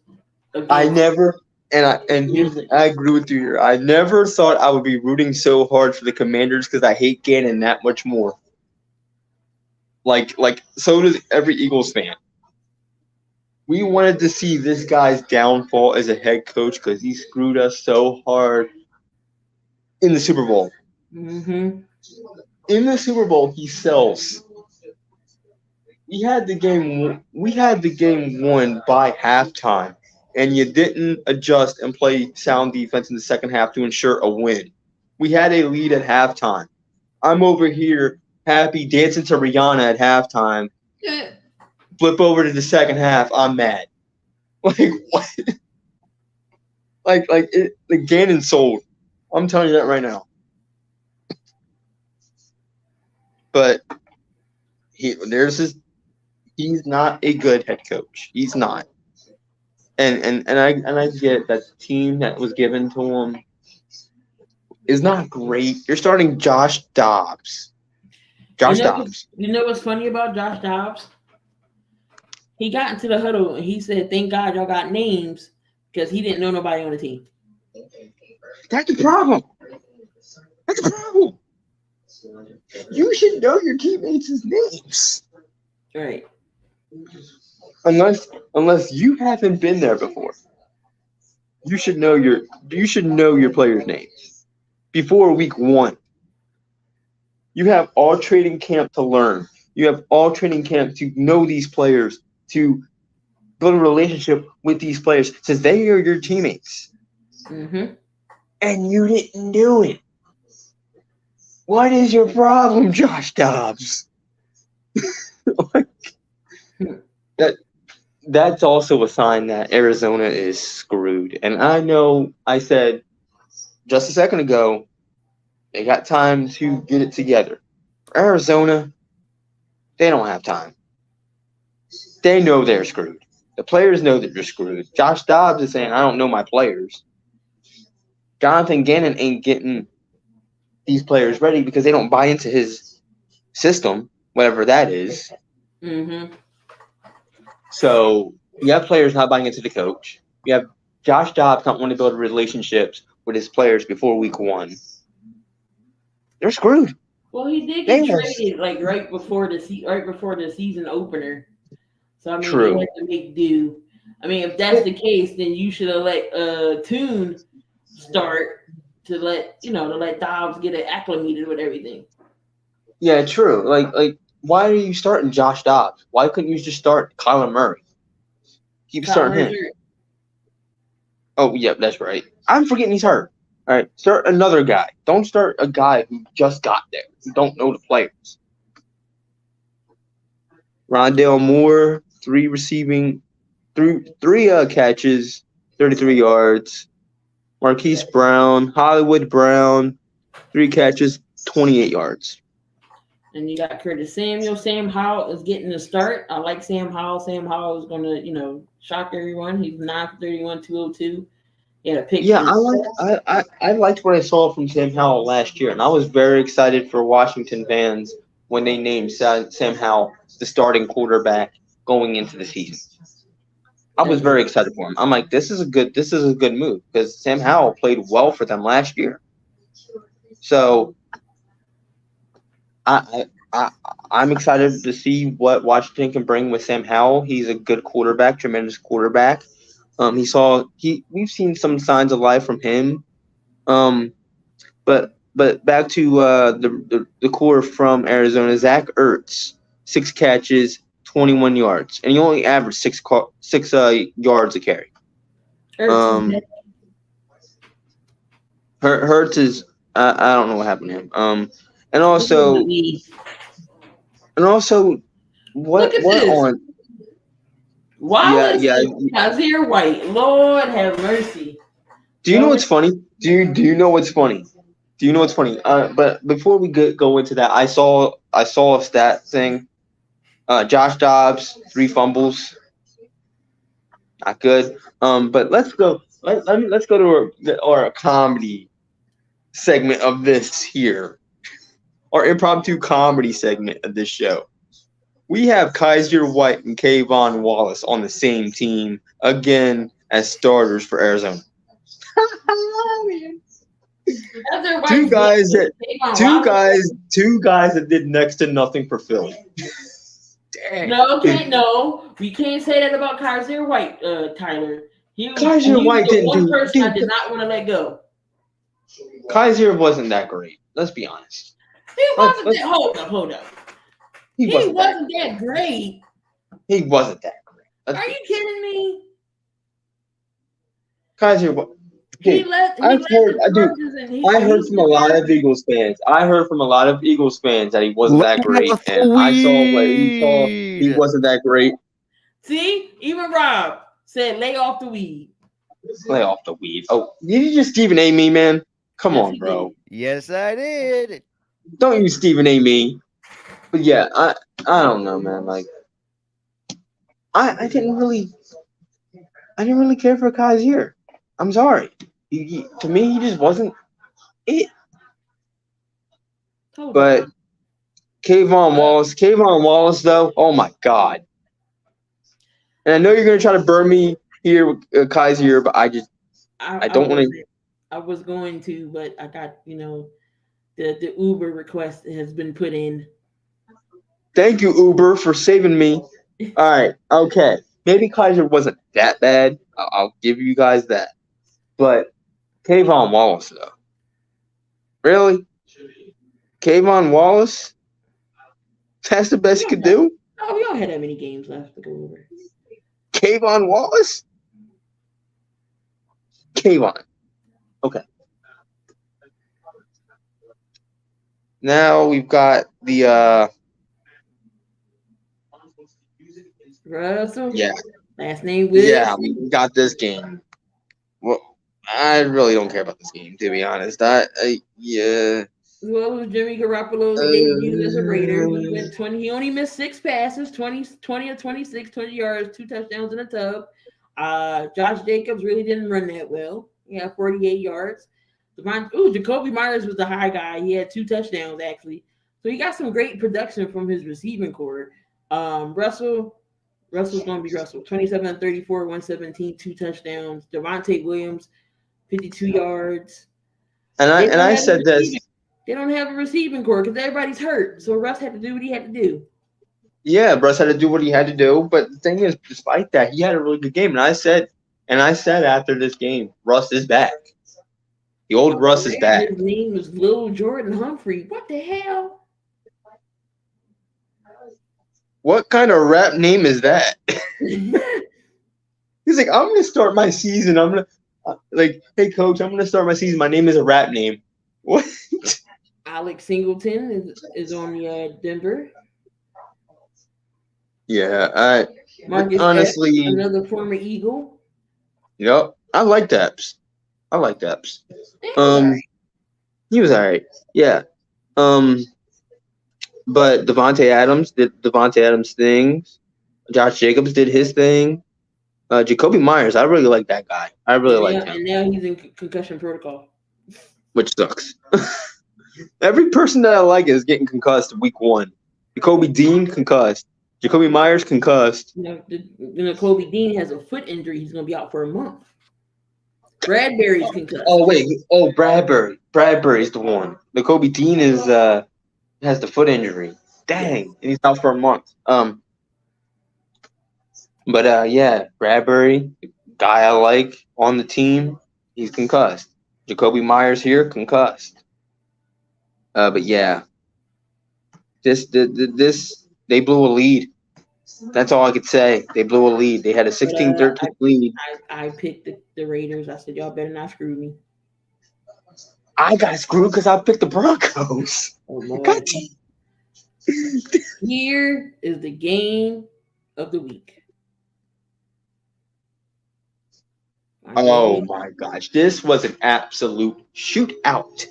I against. never and here's I agree with you here. I never thought I would be rooting so hard for the Commanders because I hate Gannon that much more. Like so does every Eagles fan. We wanted to see this guy's downfall as a head coach because he screwed us so hard in the Super Bowl. Mm-hmm. In the Super Bowl, he sells. We had the game. We had the game won by halftime, and you didn't adjust and play sound defense in the second half to ensure a win. We had a lead at halftime. I'm over here happy dancing to Rihanna at halftime. Flip over to the second half. I'm mad. Like what? The Gannon sold. I'm telling you that right now. But he's not a good head coach. He's not. And I get that the team that was given to him is not great. You're starting Josh Dobbs. You Josh know, Dobbs. you know what's funny about Josh Dobbs? He got into the huddle and he said, "Thank God y'all got names," because he didn't know nobody on the team. That's the problem. That's the problem. You should know your teammates' names. Right. Unless you haven't been there before. You should know your players' names before week 1. You have all training camp to learn. You have all training camp to know these players, to build a relationship with these players, since they are your teammates. Mm-hmm. And you didn't do it. What is your problem, Josh Dobbs? That's also a sign that Arizona is screwed. And I know I said just a second ago, they got time to get it together. Arizona, they don't have time. They know they're screwed. The players know that they're screwed. Josh Dobbs is saying, I don't know my players. Jonathan Gannon ain't getting these players ready because they don't buy into his system, whatever that is. Mm-hmm. So you have players not buying into the coach. You have Josh Dobbs not wanting to build relationships with his players before week 1. They're screwed. Well, he did get traded like right before the season opener. So I mean, True. they had to make do. I mean, if that's the case, then you should have let Tune start to let Dobbs get it acclimated with everything. Yeah, true. Like why are you starting Josh Dobbs? Why couldn't you just start Kyler Murray? Keep starting him. Oh, yeah, that's right. I'm forgetting he's hurt. All right, start another guy. Don't start a guy who just got there, who don't know the players. Rondale Moore, 3 catches, 33 yards. Marquise Brown, Hollywood Brown, 3 catches, 28 yards. And you got Curtis Samuel. Sam Howell is getting the start. I like Sam Howell. Sam Howell is going to, shock everyone. He's 9-31, 202. He had a pick. Yeah, I liked what I saw from Sam Howell last year, and I was very excited for Washington fans when they named Sam Howell the starting quarterback going into the season. I was very excited for him. I'm like, this is a good move because Sam Howell played well for them last year. So I'm excited to see what Washington can bring with Sam Howell. He's a good quarterback, tremendous quarterback. We've seen some signs of life from him. But back to the core from Arizona, Zach Ertz, 6 catches, 21 yards, and he only averaged 6 yards a carry. Hurts is I don't know what happened to him. And also what on? Wallace Kazir White, Lord have mercy. Do you know what's funny? Do you know what's funny? Do you know what's funny? But before we go into that, I saw a stat thing. Josh Dobbs 3 fumbles, not good. But let's go. Let's go to our comedy segment of this here, our impromptu comedy segment of this show. We have Kaiser White and Kayvon Wallace on the same team again as starters for Arizona. Two guys that two guys that did next to nothing for Philly. Dang. No, we can't say that about Kaiser White, Tyler. Kaiser White didn't one do. person I did not want to let go. Kaiser wasn't that great. Let's be honest. He wasn't that. Hold up. He wasn't that great. He wasn't that great. Are you kidding me? Kaiser. I heard from a lot of Eagles fans. I heard from a lot of Eagles fans that he wasn't that great, and I saw what he saw. He wasn't that great. See, even Rob said, "Lay off the weed." Lay off the weed. Oh, did you just Stephen A. me, man? Come on, bro. Yes, I did. Don't you Stephen A. me. But yeah, I don't know, man. Like, I didn't really care for Kaiser. I'm sorry. To me, he just wasn't it. But Kayvon Wallace, though, oh my God. And I know you're gonna try to burn me here with Kaiser, but I don't want to. I was going to, but I got the Uber request has been put in. Thank you, Uber, for saving me. All right, okay. Maybe Kaiser wasn't that bad. I'll give you guys that. But Kayvon Wallace, though. Really? Kayvon Wallace? That's the best you could do? Oh, we don't have that many games left to go over. Kayvon Wallace? Kayvon. Okay. Now we've got the Russell. Yeah. Last name Wilson. Yeah, we got this game. Well, I really don't care about this game, to be honest. Yeah. Well, it was Jimmy Garoppolo's debut as a Raider. He went 20. He only missed 6 passes, 20 of 26, 20 yards, 2 touchdowns in a tub. Josh Jacobs really didn't run that well. He had 48 yards. Jacoby Myers was the high guy. He had 2 touchdowns, actually. So he got some great production from his receiving core. Russell's going to be Russell. 27 34, 117, 2 touchdowns. Devontae Williams, 52 yards. And I said this. They don't have a receiving core because everybody's hurt. So Russ had to do what he had to do. Yeah, Russ had to do what he had to do. But the thing is, despite that, he had a really good game. And I said after this game, Russ is back. The old Russ is back. His name was Lil Jordan Humphrey. What the hell? What kind of rap name is that? He's like, I'm gonna start my season. I'm gonna hey coach, I'm gonna start my season. My name is a rap name. What? Alex Singleton is on the Denver. Yeah, Marcus honestly, Epps, another former Eagle. Yep, I like Epps. He was all right. Yeah. But Devontae Adams did Devontae Adams things. Josh Jacobs did his thing. Jacoby Myers, I really like that guy. I really like him. And now he's in concussion protocol, which sucks. Every person that I like is getting concussed week 1. Jacoby Dean concussed. Jacoby Myers concussed. Jacoby Dean has a foot injury. He's going to be out for a month. Bradbury's concussed. Oh wait. Oh, Bradbury. Bradbury's the one. Jacoby Dean has the foot injury. Dang, and he's out for a month. But yeah, Bradbury, guy I like on the team, he's concussed. Jacoby Myers here, concussed. But yeah, this they blew a lead. That's all I could say. They blew a lead. They had a 16-13 lead. I picked the Raiders. I said, y'all better not screw me. I got screwed because I picked the Broncos. God damn. Here is the game of the week. Oh Miami. my gosh, this was an absolute shootout.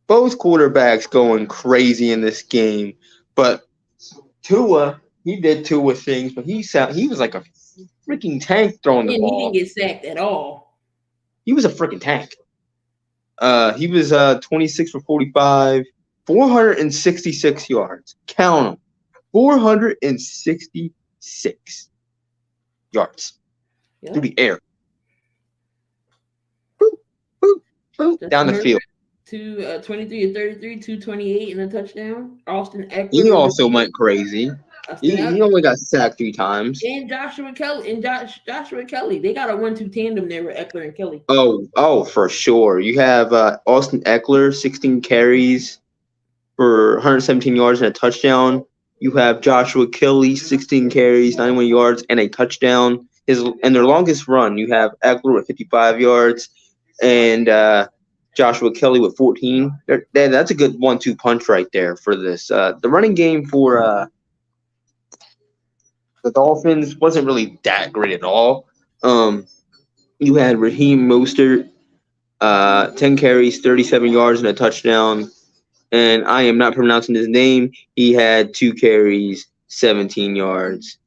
Both quarterbacks going crazy in this game, but Tua, he did Tua things, but he was like a freaking tank throwing the And he didn't ball. get sacked at all. He was a freaking tank. He was 26 for 45, 466 yards. Count them, 466 yards through Yep. the air. Boop, boop, boop, down the Justin field. Herbert to 23 to 33, 228 and a touchdown. Austin He Eckler also went crazy. He only got sacked 3 times. and Joshua Kelly and Joshua Kelly. They got a 1-2 tandem there with Eckler and Kelly. Oh, for sure. You have Austin Eckler, 16 carries for 117 yards and a touchdown. You have Joshua Kelly, 16 carries, 91 yards and a touchdown. And their longest run, you have Eckler with 55 yards and Joshua Kelly with 14. That's a good 1-2 punch right there for this. The running game for the Dolphins wasn't really that great at all. You had Raheem Mostert, 10 carries, 37 yards, and a touchdown. And I am not pronouncing his name. He had 2 carries, 17 yards.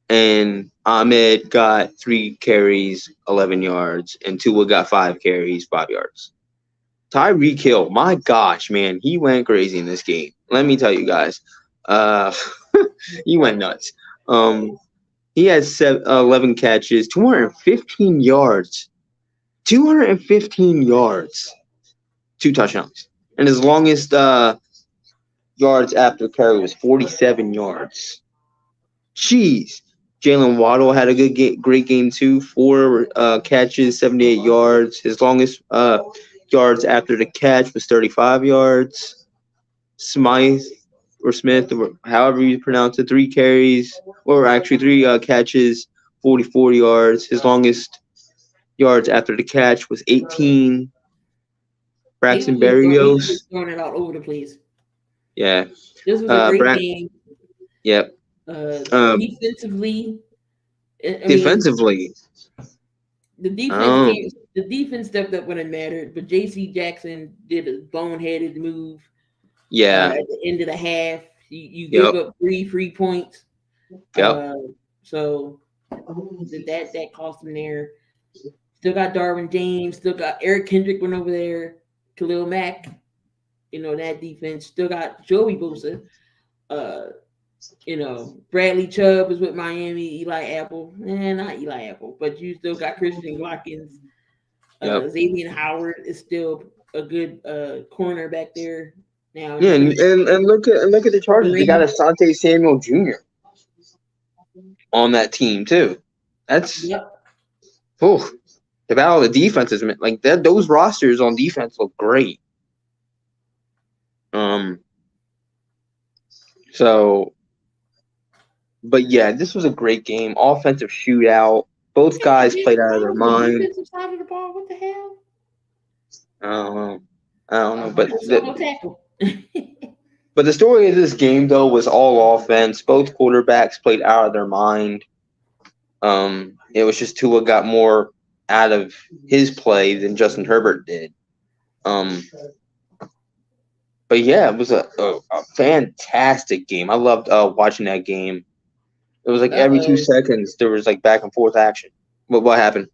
And Ahmed got 3 carries, 11 yards. And Tua got 5 carries, 5 yards. Tyreek Hill, my gosh, man, he went crazy in this game. Let me tell you guys. He went nuts. He had 11 catches, 215 yards. 215 yards. 2 touchdowns. And his longest yards after carry was 47 yards. Jeez. Jalen Waddle had a great game too. 4 catches, 78 yards. His longest yards after the catch was 35 yards. Smith, or however you pronounce it, 3 carries, or actually 3 catches, 44 yards. His longest yards after the catch was 18. Braxton Berrios. He was throwing it out over the place. Yeah. This was a great game. Yep. Defensively, defensively, the defense stepped up when it mattered, but J.C. Jackson did a boneheaded move. Yeah. At the end of the half, you give up 3 free points. Yep. So that cost him there. Still got Darwin James. Still got Eric Kendrick went over there. Khalil Mack. That defense. Still got Joey Bosa. Bradley Chubb is with Miami. Eli Apple. Not Eli Apple, but you still got Christian Watkins. Xavier Howard is still a good corner back there. Now, yeah, and look at the Chargers. They got Asante Samuel Jr. on that team too. That's the battle of the defenses, like that. Those rosters on defense look great. So, but yeah, this was a great game. Offensive shootout. Both guys played out of their mind. Defensive side of the ball. What the hell? I don't know, but but the story of this game though was all offense. Both quarterbacks played out of their mind. It was just Tua got more out of his play than Justin Herbert did. But yeah, it was a fantastic game. I loved watching that game. It was like every 2 seconds there was like back and forth action. What happened?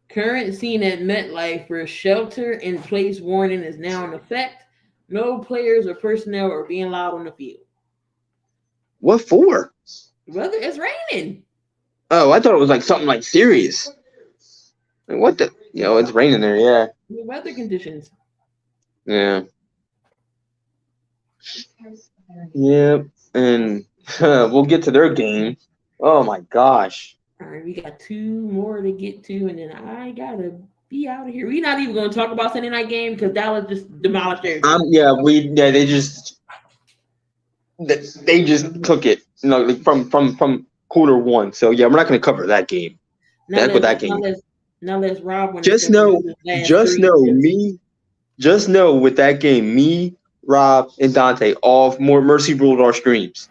Current scene at MetLife where shelter-in-place warning is now in effect. No players or personnel are being allowed on the field. What for? Weather, it's raining. Oh, I thought it was like something like serious. Like, what the? It's raining there. Yeah. The weather conditions. Yeah. Yeah, and we'll get to their game. Oh my gosh. All right, we got 2 more to get to, and then I gotta be out of here. We're not even going to talk about Sunday night game because Dallas just demolished everything. They just took it, from quarter 1. So yeah, we're not going to cover that game. Now let's Rob. Just know with that game, me, Rob, and Dante all more mercy ruled our streams.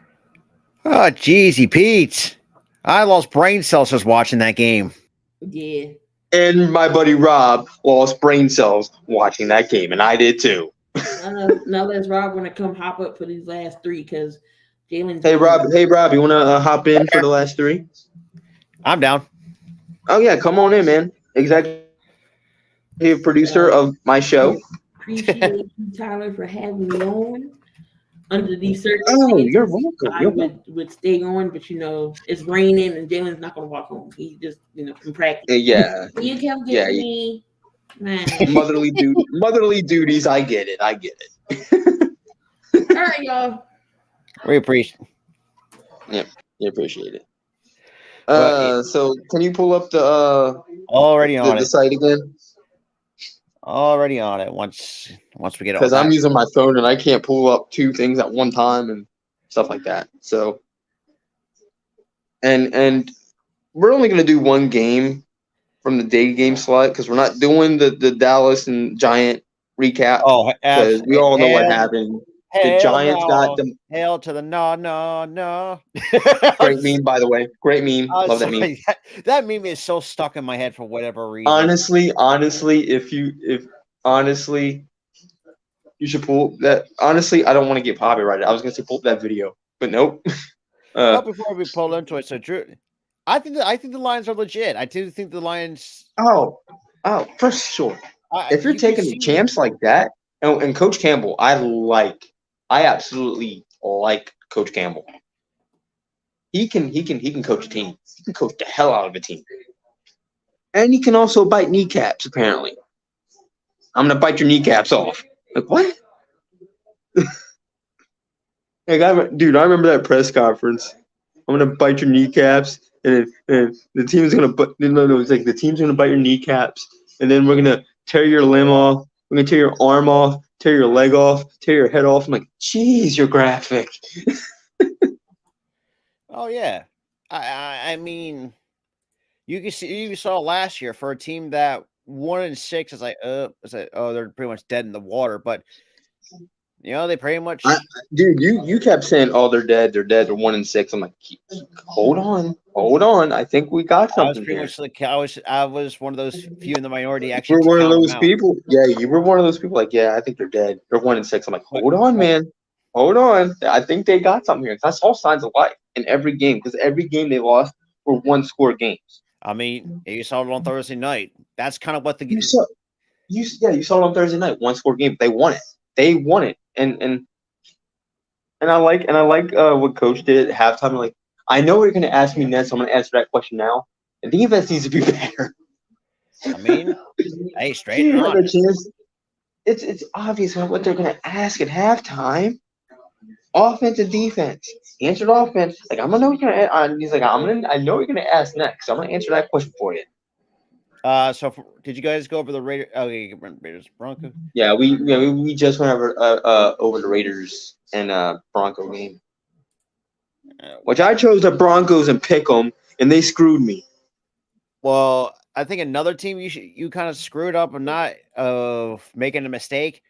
Oh, jeezy Pete. I lost brain cells just watching that game. Yeah. And my buddy Rob lost brain cells watching that game, and I did too. Now let's Rob want to come hop up for these last three because Jalen's Hey getting Rob, you want to hop in for the last three? I'm down. Oh yeah, come on in, man. Executive producer of my show. appreciate you, Tyler, for having me on. Under these Oh, you're circumstances, welcome. I would stay on, but it's raining and Jalen's not gonna walk home. He's just in practice. Yeah, You come get yeah. me, man. Motherly duties. I get it. All right, y'all. We appreciate. Yep, you appreciate it. But So can you pull up the already on the it. site again? Already on it. Once we get all Because I'm that. using my phone and I can't pull up two things at one time and stuff like that. So, and we're only gonna do one game from the day game slot because we're not doing the Dallas and Giant recap Oh, because we all know what happened. The Hell Giants got no. them. Hell to the no. Great meme, by the way. Great meme. Love that meme. That meme is so stuck in my head for whatever reason. Honestly, if honestly, you should pull that. Honestly, I don't want to get copyrighted. I was gonna say pull up that video, but nope. Well, before we pull into it, so Drew, I think the Lions are legit. I do think the Lions. Oh, for sure. If you're taking the champs like that, and Coach Campbell, I absolutely like Coach Campbell. He can coach a team. He can coach the hell out of a team, and he can also bite kneecaps. Apparently, I'm gonna bite your kneecaps off. Like what? Dude, I remember that press conference. I'm gonna bite your kneecaps, and the team's gonna no, it's like the team's gonna bite your kneecaps, and then we're gonna tear your limb off. We're gonna tear your arm off, tear your leg off, tear your head off. I'm like, geez, you're graphic. Oh yeah, I mean, you saw last year for a team that 1-6 is like they're pretty much dead in the water, but they pretty much. Dude, you kept saying, oh, they're dead, they're 1-6. I'm like, hold on. I think we got something. I was pretty much I was one of those few in the minority. Actually, you were one of those people. Yeah, you were one of those people. Like, yeah, I think they're dead. They're 1-6. I'm like, hold on, man. Hold on. I think they got something here. I saw signs of life in every game because every game they lost were one-score games. I mean, you saw it on Thursday night. That's kind of what you saw it on Thursday night. One-score game. They won it. And I like what Coach did at halftime. Like, I know what you're going to ask me next. So I'm going to answer that question now. And the defense needs to be better. I mean, hey, straight on. It's obvious what they're going to ask at halftime. Offense and defense. Answered offense. Like, I'm gonna know what you're gonna. He's like, I know what you're gonna ask next. So I'm gonna answer that question for you. Did you guys go over the Raiders? Oh, yeah, Raiders Broncos. Yeah, we just went over the Raiders and Bronco game, which I chose the Broncos and pick them, and they screwed me. Well, I think another team you kind of screwed up and not making a mistake.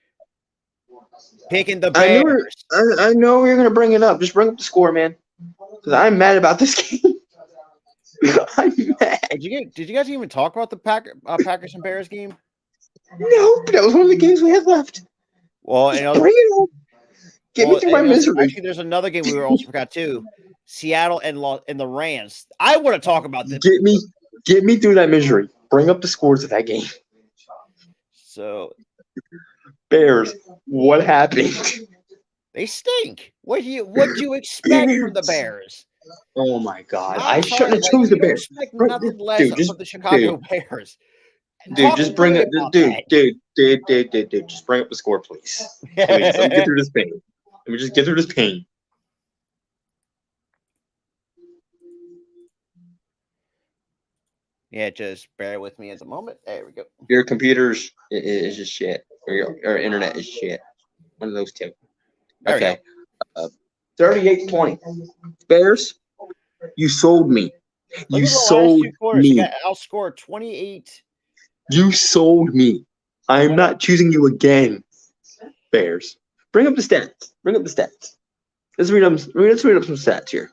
Picking the Bears. I know you're gonna bring it up. Just bring up the score, man. Because I'm mad about this game. I'm mad. Did you guys even talk about the Packers and Bears game? No, that was one of the games we had left. Well, bring it up. Get me through my misery. Actually, there's another game we also forgot too. Seattle and the Rams. I want to talk about this. Get me through that misery. Bring up the scores of that game. So, Bears, what happened? They stink. What do you expect from the Bears? Oh my God! I shouldn't have chosen the Bears. Nothing less from the Chicago Bears. Dude, just bring it. Dude, just bring up the score, please. Please, let me get through this pain. Let me just get through this pain. Yeah, just bear with me at the moment. There we go. Your computers is just shit, or your internet is shit. One of those two. Okay. 38-20. Bears, you sold me. You sold me. Outscored 28. You sold me. I am not choosing you again. Bears. Bring up the stats. Let's read up some stats here.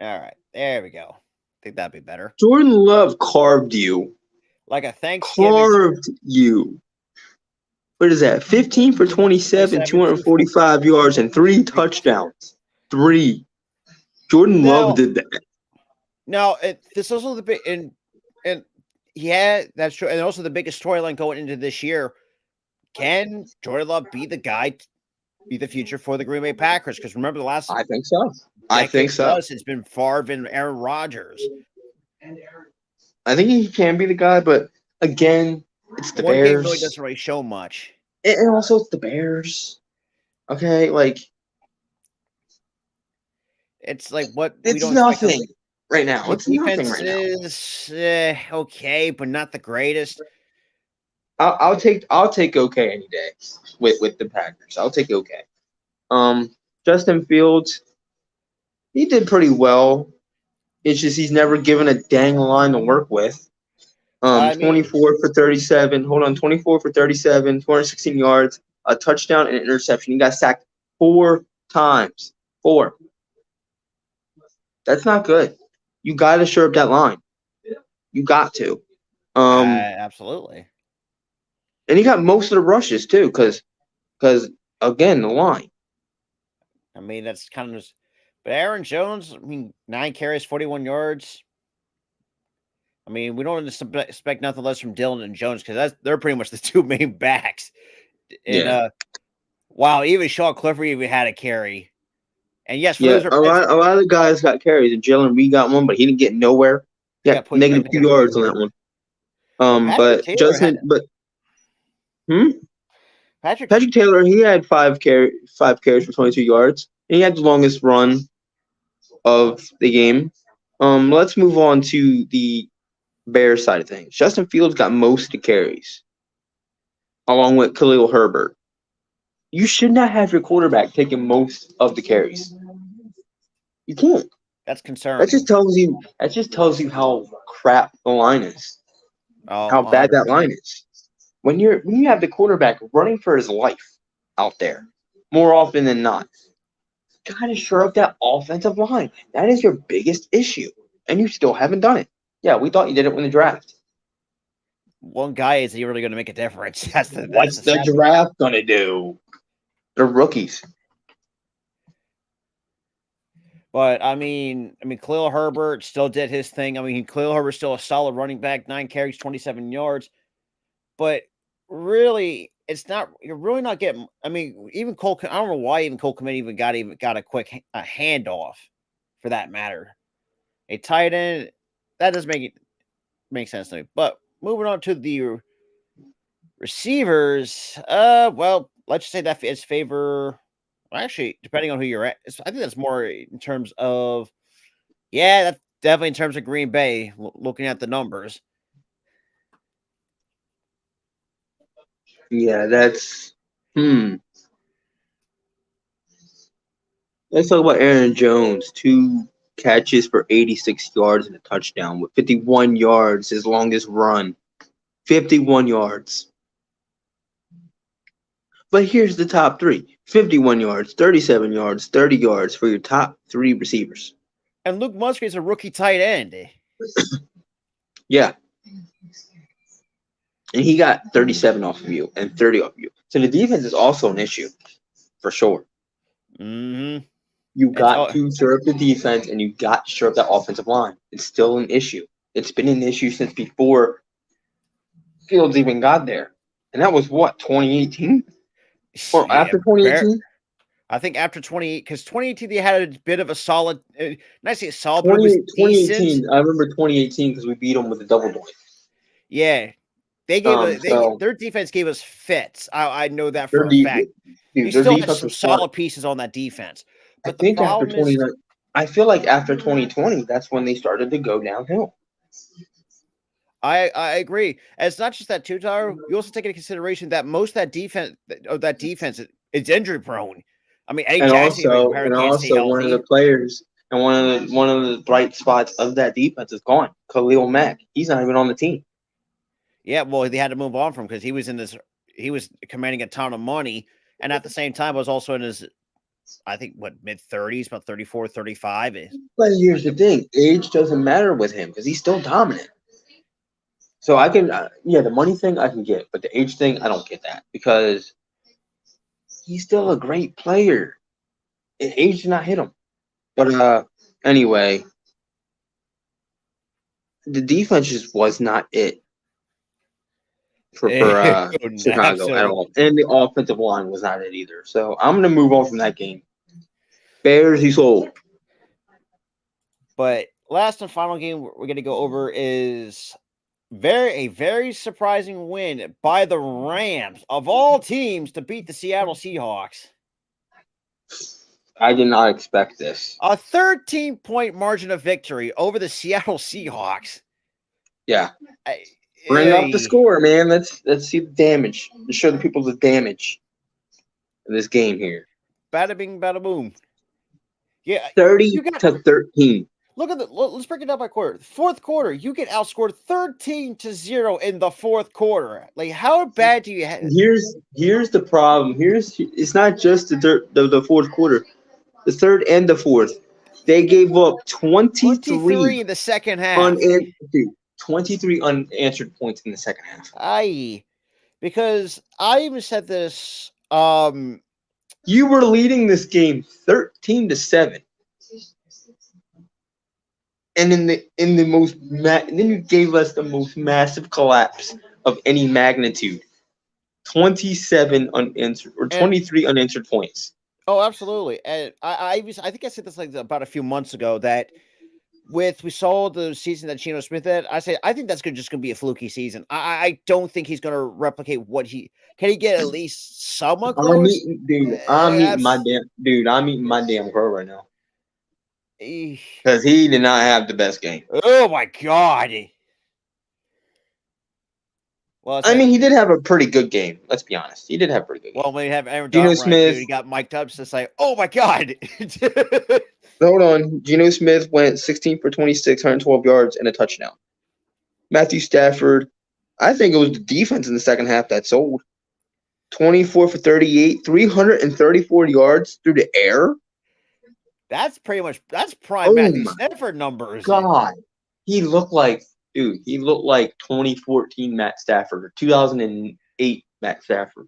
All right. There we go. I think that'd be better. Jordan Love carved you like a Thanksgiving. Carved you. What is that? 15 for 27, 245 yards, and 3 touchdowns. 3. Jordan Love did that. Now, this is also the big and yeah, that's true. And also the biggest storyline going into this year: can Jordan Love be the guy, be the future for the Green Bay Packers? Because remember, the last I think so. I think so. Plus, it's been Favre and Aaron Rodgers. I think he can be the guy, but again, it's the One Bears. game really doesn't really show much. And also, it's the Bears. Okay, like it's like what it's we don't nothing right now. It's defense nothing right now. Is okay, but not the greatest. I'll take okay any day with the Packers. I'll take okay. Justin Fields, he did pretty well. It's just he's never given a dang line to work with. 24 for 37. Hold on, 24 for 37, 216 yards, a touchdown and an interception. He got sacked 4 times. 4. That's not good. You got to shore up that line. You got to. Absolutely. And he got most of the rushes too, because again, the line. I mean, that's kind of just. But Aaron Jones, I mean, 9 carries, 41 yards. I mean, we don't expect nothing less from Dillon and Jones because they're pretty much the 2 main backs. And wow, even Sean Clifford even had a carry. And yes, a lot of the guys got carries. And Jalen Reed got one, but he didn't get nowhere. He got negative 2 yards on that one. But Justin, Patrick Taylor, he had 5 carries for 22 yards. And he had the longest run of the game. Let's move on to the Bears side of things. Justin Fields got most of the carries, along with Khalil Herbert. You should not have your quarterback taking most of the carries. You can't. That's concerning. That just tells you how crap the line is. How 100%. bad that line is. When you have the quarterback running for his life out there, more often than not, you gotta shore up that offensive line. That is your biggest issue, and you still haven't done it. Yeah, we thought you did it in the draft. One guy is he really going to make a difference? What's the draft going to do? They're rookies. But I mean, Khalil Herbert still did his thing. I mean, Khalil Herbert's still a solid running back, 9 carries, 27 yards. But really, it's not. You're really not getting. I mean, even Cole. I don't know why even Cole Kmet even got a quick handoff, for that matter. A tight end that does make sense to me. But moving on to the receivers, well, let's just say that it's favor. Well, actually, depending on who you're at, I think that's more in terms of, yeah, that's definitely in terms of Green Bay. Looking at the numbers, yeah, that's Let's talk about Aaron Jones. 2 catches for 86 yards and a touchdown with 51 yards, his longest run. 51 yards. But here's the top 3. 51 yards, 37 yards, 30 yards for your top 3 receivers. And Luke Musgrave's a rookie tight end. Yeah. And he got 37 off of you and 30 off of you. So the defense is also an issue, for sure. Mm-hmm. You got to shore up the defense, and you got to shore up that offensive line. It's still an issue. It's been an issue since before Fields even got there. And that was what, 2018? Or after 2018? I think after 2018, because 2018 they had a bit of a solid, not say solid, 2018. I remember 2018 because we beat them with the double doink. Yeah, they gave their defense gave us fits. I know that for a fact. Dude, we still had some solid pieces on that defense. But I think after 2019, I feel like after 2020, that's when they started to go downhill. I agree. And it's not just that too, Tyler. You also take into consideration that most of that defense is injury prone. I mean, and also one of the players and one of the bright spots of that defense is gone. Khalil Mack. He's not even on the team. Yeah, well, they had to move on from because he was commanding a ton of money, and at the same time was also in his, I think, mid-30s, about 34, 35. But here's the thing. Age doesn't matter with him because he's still dominant. So I can, the money thing I can get, but the age thing I don't get that because he's still a great player. Age did not hit him. But anyway, the defense just was not it for Chicago at Absolutely. all, and the offensive line was not it either. So I'm gonna move on from that game. Bears, he sold. But last and final game we're going to go over is a very surprising win by the Rams of all teams to beat the Seattle Seahawks. I did not expect this. A 13-point margin of victory over the Seattle Seahawks. Yeah. Bring up the score, man. Let's see the damage. Let's show the people the damage in this game here. Bada bing, bada boom. Yeah, 30-13. Let's break it down by quarter. Fourth quarter, you get outscored 13-0 in the fourth quarter. Like, how bad do you have? Here's the problem. It's not just the fourth quarter, the third and the fourth. They gave up 23 in the second half. 23 unanswered points in the second half. Because I even said this. You were leading this game 13-7. And then you gave us the most massive collapse of any magnitude. 27 unanswered or 23 unanswered points. Oh, absolutely. And I think I said this like about a few months ago that we saw the season that Geno Smith had. I think that's just going to be a fluky season. I don't think he's going to replicate what can he get at least somewhat close? I'm eating my damn crow right now. Because he did not have the best game. Oh my God. Well, he did have a pretty good game. Let's be honest. He did have a pretty good game. Well, when you have Aaron Donald, Smith, he got mic'd up. So it's like, oh my God. Hold on. Geno Smith went 16 for 26, 112 yards, and a touchdown. Matthew Stafford, I think it was the defense in the second half that sold. 24 for 38, 334 yards through the air. That's prime Matthew Stafford numbers. God. He looked like 2014 Matt Stafford or 2008 Matt Stafford.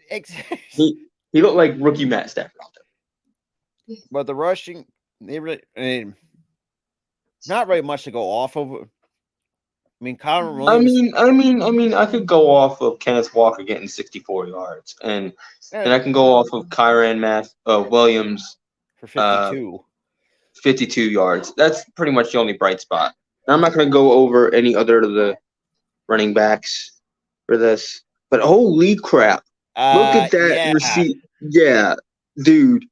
Exactly. He looked like rookie Matt Stafford out there. But the rushing, not really much to go off of. Connor Williams. I could go off of Kenneth Walker getting 64 yards, and I can go off of Kyren Williams for 52. 52 yards. That's pretty much the only bright spot. I'm not going to go over any other of the running backs for this, but holy crap! Look at that receipt. Yeah, dude.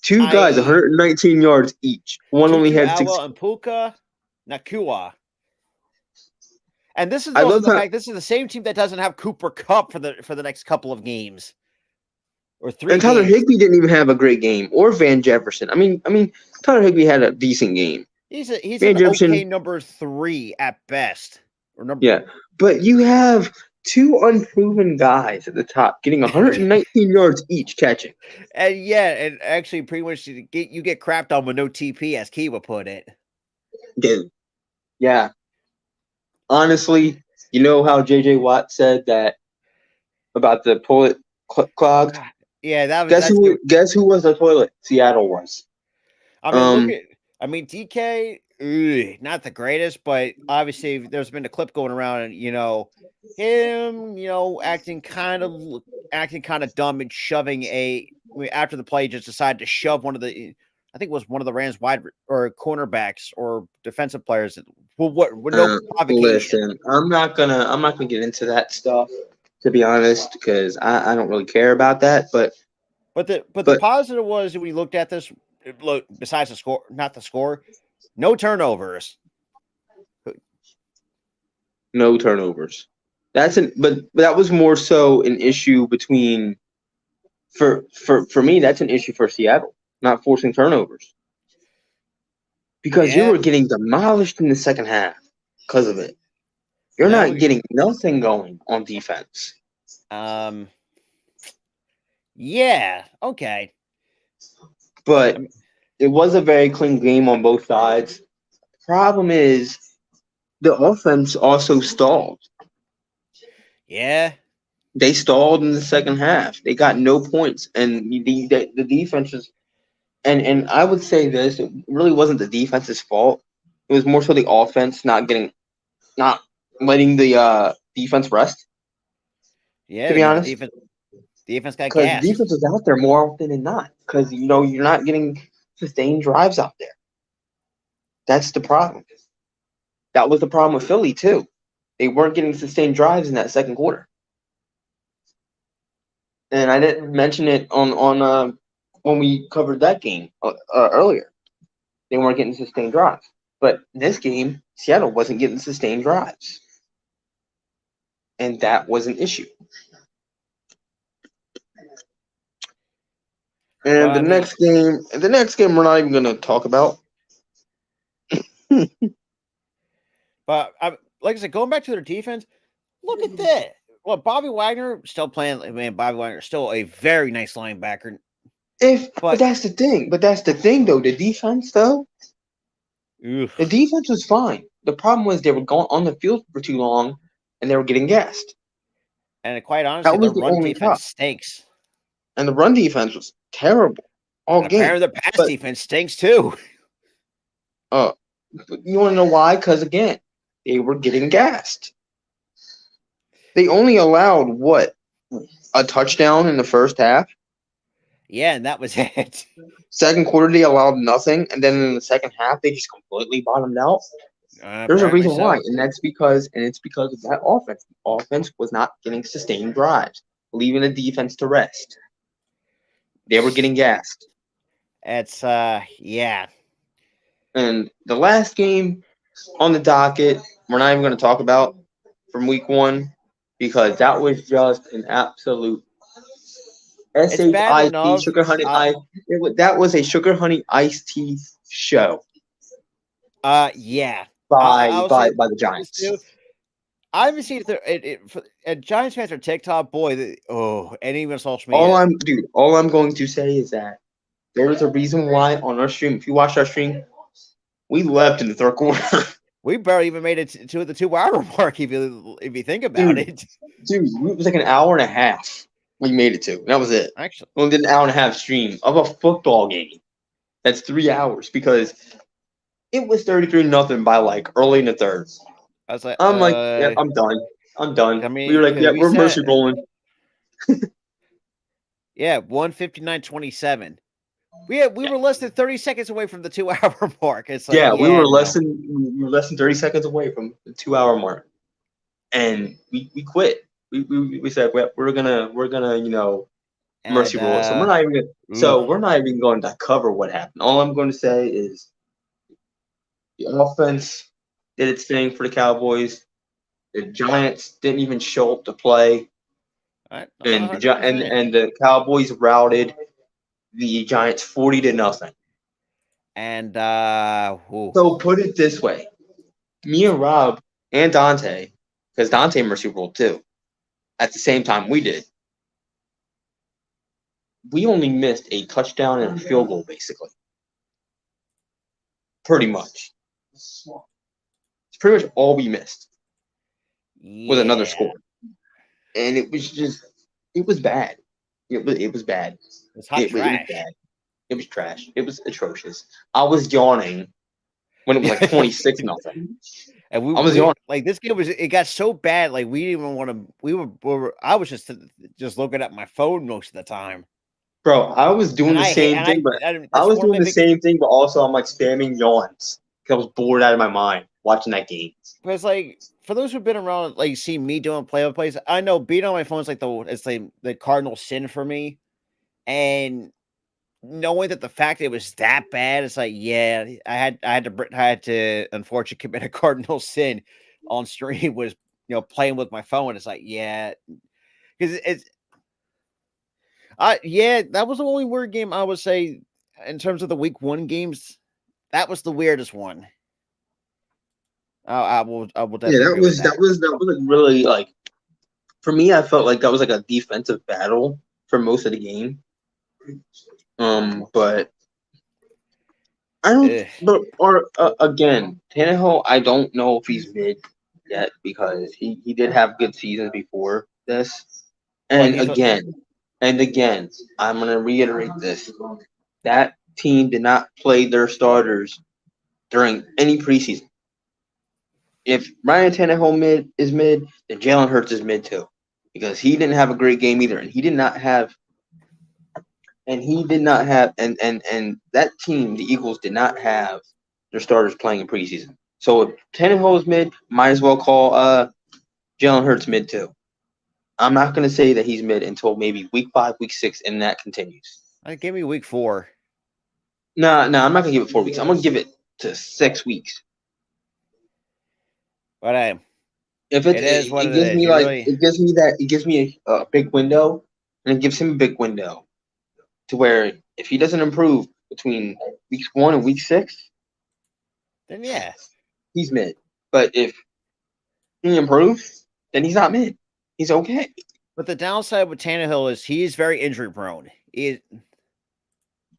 Two guys, 119 yards each. One only had 6. And Puka Nakua. And this is the fact this is the same team that doesn't have Cooper Kupp for the next couple of games. Or 3 And Tyler Higbee didn't even have a great game, or Van Jefferson. Tyler Higbee had a decent game. He's an okay number 3 at best. But you have 2 unproven guys at the top getting 119 yards each catching. And actually pretty much you get crapped on with no TP, as Kiva put it. Dude. Yeah. Honestly, you know how JJ Watt said that about the toilet clogged? Yeah, guess who was the toilet? Seattle was. DK, not the greatest, but obviously there's been a clip going around, and him, acting kind of dumb and shoving after the play, just decided to shove one of the Rams wide or cornerbacks or defensive players with no provocation. Listen, I'm not gonna get into that stuff, to be honest, because I don't really care about that. But the positive was when we looked at this. Look, besides the score, not the score, no turnovers. No turnovers. But that was more so an issue between for me. That's an issue for Seattle, not forcing turnovers, because you were getting demolished in the second half because of it. You're not getting nothing going on defense. Yeah. Okay. But it was a very clean game on both sides. Problem is, the offense also stalled. Yeah. They stalled in the second half. They got no points, and the defense was. And I would say this: it really wasn't the defense's fault. It was more so the offense not letting the defense rest. Yeah, To I be mean the honest, defense got because the gassed. defense was out there more often than not. Because you're not getting sustained drives out there. That's the problem. That was the problem with Philly too. They weren't getting sustained drives in that second quarter. And I didn't mention it on when we covered that game earlier. They weren't getting sustained drives, but in this game, Seattle wasn't getting sustained drives, and that was an issue. But And I mean, the next game, we're not even going to talk about. but like I said, going back to their defense, look at that. Well, Bobby Wagner still playing. I mean, Bobby Wagner is still a very nice linebacker. But But that's the thing. But that's the thing, though. The defense, though, the oof. defense was fine. The problem was they were going on the field for too long, and they were getting gassed. And quite honestly, That their was the run only defense problem. stinks. And the run defense was terrible all And game. apparently their pass But defense stinks too. uh, you want to know why? Because again, they were getting gassed. They only allowed what, a touchdown in the first half. Yeah, and that was it. Second quarter they allowed nothing, and then in the second half they just completely bottomed out. There's a Apparently reason why, so. and it's because of that offense. The offense was not getting sustained drives, leaving the defense to rest. They were getting gassed. It's yeah. And the last game on the docket, we're not even going to talk about from week one because that was just an absolute It's bad SHIT enough. sugar honey ice. That was a sugar honey iced tea show Yeah. I'll say by the this Giants. too. I haven't seen it Giants fans are TikTok, boy. And even social media. All I'm going to say is that there is a reason why on our stream. If you watched our stream, we left in the third quarter. We barely even made it to the 2 hour mark. If you think about it, Dude, it was like an hour and a half we made it to. That was it. actually, We did an hour and a half stream of a football game. That's 3 hours because it was 33-0 by like early in the third. I was like, I'm like, yeah, I'm done. I'm done. I We were mean, like, yeah, we we're mercy said, rolling. yeah, 1:59:27. We were less than 30 seconds away from the 2 hour mark. It's like, Yeah, we were no. less than 30 seconds away from the 2 hour mark, and we quit. We said we're gonna mercy And roll it. We're not even going to cover what happened. All I'm going to say is the offense did its thing for the Cowboys. The Giants didn't even show up to play, and 100%. the Cowboys routed the Giants 40-0. And So put it this way: me and Rob and Dante, because Dante mercy rolled too, at the same time we did. We only missed a touchdown and a field goal, basically. Pretty much. It's pretty much all we missed with another yeah, score. And it was bad. It was bad. it's hot It was trash. bad. It was trash. It was atrocious. I was yawning when it was like 26-0. And I was yawning. like this game it got so bad, like we didn't even want to. I was just looking at my phone most of the time. Bro, I was doing the same thing, but I was doing the same thing, but also I'm like spamming yawns because I was bored out of my mind watching that game. But it's like for those who've been around, like see me doing play-by-plays, I know being on my phone is like the cardinal sin for me, and knowing that the fact it was that bad, it's like yeah, I had to unfortunately commit a cardinal sin on stream was playing with my phone. It's like yeah, because yeah, that was the only weird game I would say in terms of the week one games. That was the weirdest one. I will Yeah, definitely agree with that. that was like really like for me. I felt like that was like a defensive battle for most of the game. But I don't. But again, Tannehill. I don't know if he's mid yet because he did have good seasons before this. And again, I'm gonna reiterate this: that team did not play their starters during any preseason. If Ryan Tannehill is mid, then Jalen Hurts is mid too, because he didn't have a great game either, and he did not have, and that team, the Eagles, did not have their starters playing in preseason. So if Tannehill is mid, might as well call Jalen Hurts mid too. I'm not gonna say that he's mid until maybe week 5, week 6, and that continues. Give me week 4. No, I'm not gonna give it 4 weeks. I'm gonna give it to 6 weeks. But if it is what it gives me it gives me a big window, and it gives him a big window to where if he doesn't improve between weeks 1 and week 6, then yeah, he's mid. But if he improves, then he's not mid. He's okay. But the downside with Tannehill is he's very injury prone.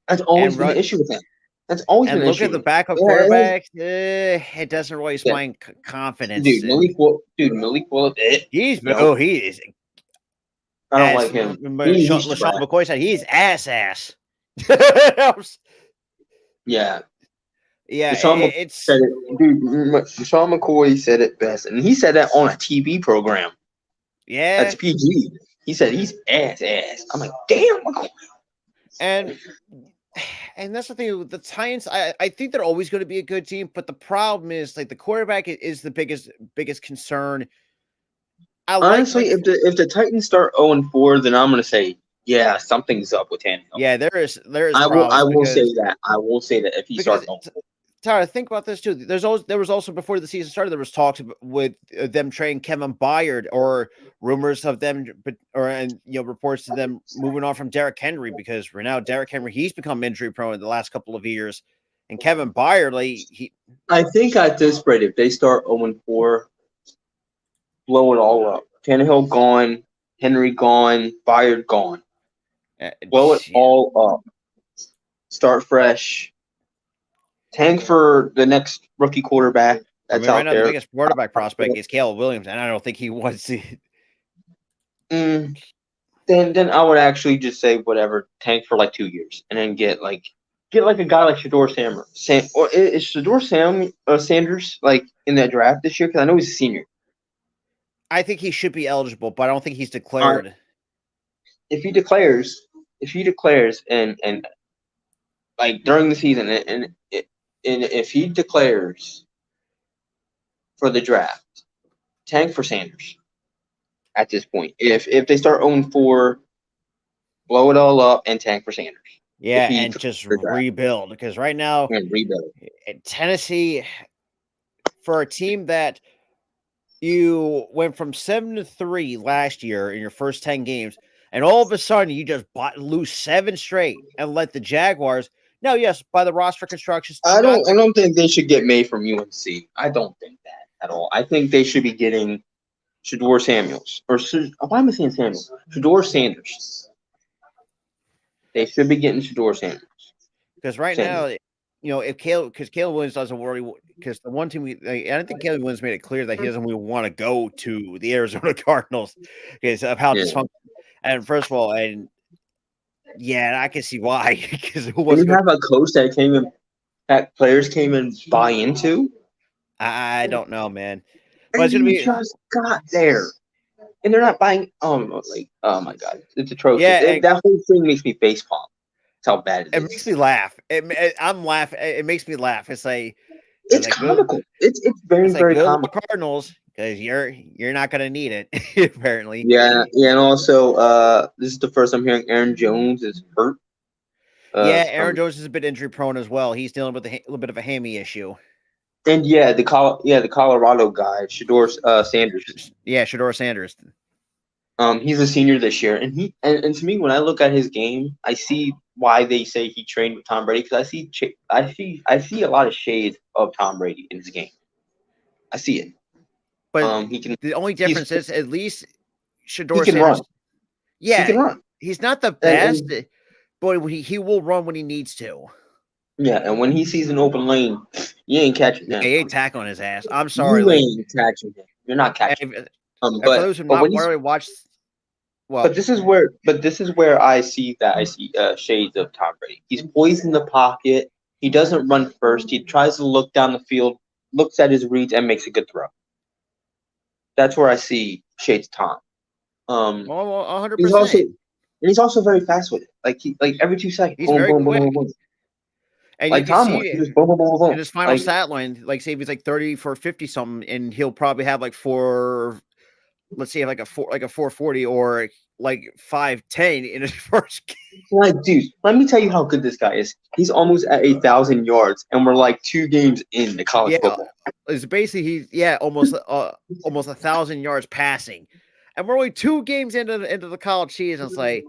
That's always been the issue with him. That's always been an issue. And look at the backup quarterback. It doesn't really inspire confidence. Dude, Malik Willis. He is. I don't like him. LaShawn McCoy said he's ass. Yeah. Yeah, LaShawn McCoy said it best, and he said that on a TV program. Yeah, that's PG. He said he's ass. I'm like, damn, McCoy. And that's the thing with the Titans. I think they're always going to be a good team, but the problem is like the quarterback is the biggest concern. Honestly, if the Titans start 0-4, then I'm going to say, yeah, something's up with Tannehill. Yeah, there is. I will say that. I will say that if he starts 0-4. Tyler, think about this too. There was also before the season started, there was talks with them trading Kevin Byard, or rumors of them, reports of them moving on from Derrick Henry, because right now Derrick Henry, he's become injury prone in the last couple of years, and Kevin Byard, I think at this rate, if they start 0-4, blow it all up. Tannehill gone, Henry gone, Byard gone. Blow it all up. Start fresh. Tank for the next rookie quarterback that's out there. The biggest quarterback prospect is Caleb Williams, and I don't think he wants to. Then I would actually just say whatever, tank for like 2 years, and then get like a guy like Shedeur is Shedeur Sanders like in that draft this year? Because I know he's a senior. I think he should be eligible, but I don't think he's declared. If he declares, and like during the season, and if he declares for the draft, tank for Sanders at this point. If they start 0-4, blow it all up and tank for Sanders. Yeah, and just rebuild, because right now, Tennessee, for a team that you went from 7-3 last year in your first 10 games, and all of a sudden you just lose 7 straight and let the Jaguars. Now, yes, by the roster construction, I don't think they should get May from UNC. I don't think that at all. I think they should be getting Shedeur Samuels, why am I saying Samuels? Shedeur Sanders. They should be getting Shedeur Sanders. Because right now, if Caleb Williams doesn't worry, because the one team I don't think Caleb Williams made it clear that he doesn't really want to go to the Arizona Cardinals because of how dysfunctional. And first of all, I can see why. Because you have a coach that players came and buy into. I don't know, man. But it's just got there, and they're not buying. Oh my god, it's atrocious. Yeah, that whole thing makes me facepalm. That's how bad it is. It makes me laugh. I'm laughing. It makes me laugh. It's like it's comical. It's very comical. Cardinals, because you're not going to need it apparently. Yeah, and also this is the first I'm hearing Aaron Jones is hurt. Aaron Jones is a bit injury prone as well. He's dealing with a little bit of a hammy issue. And the Colorado guy, Shedeur Sanders. Yeah, Shedeur Sanders. He's a senior this year, and and to me, when I look at his game, I see why they say he trained with Tom Brady, because I see a lot of shades of Tom Brady in his game. I see it. But the only difference is at least Shedeur Sanders. Run. Yeah, he can run. He's not the best, but he will run when he needs to. Yeah, and when he sees an open lane, you ain't catching Yeah, him. he ain't tackling his ass. I'm sorry. You Like, ain't catching him. You're not catching him. and for But those who but not when he's already watched, well, but this is where I see shades of Tom Brady. He's poised in the pocket. He doesn't run first. He tries to look down the field, looks at his reads, and makes a good throw. That's where I see shades of Tom. He's also 100%. he's also very fast with it. Like every 2 seconds, He's boom, very boom, boom, boom, quick, boom. and you Like can Tom see was, he it just boom, boom, boom, in boom. his final Like stat line. Like, say if he's like 30 for 50 something, and he'll probably have like let's say like a 440 or like 510 in his first game. Like, dude, let me tell you how good this guy is. He's almost at 1,000 yards, and we're like 2 games in the college Yeah, football. it's basically almost 1,000 yards passing, and we're only 2 games into the college season. It's like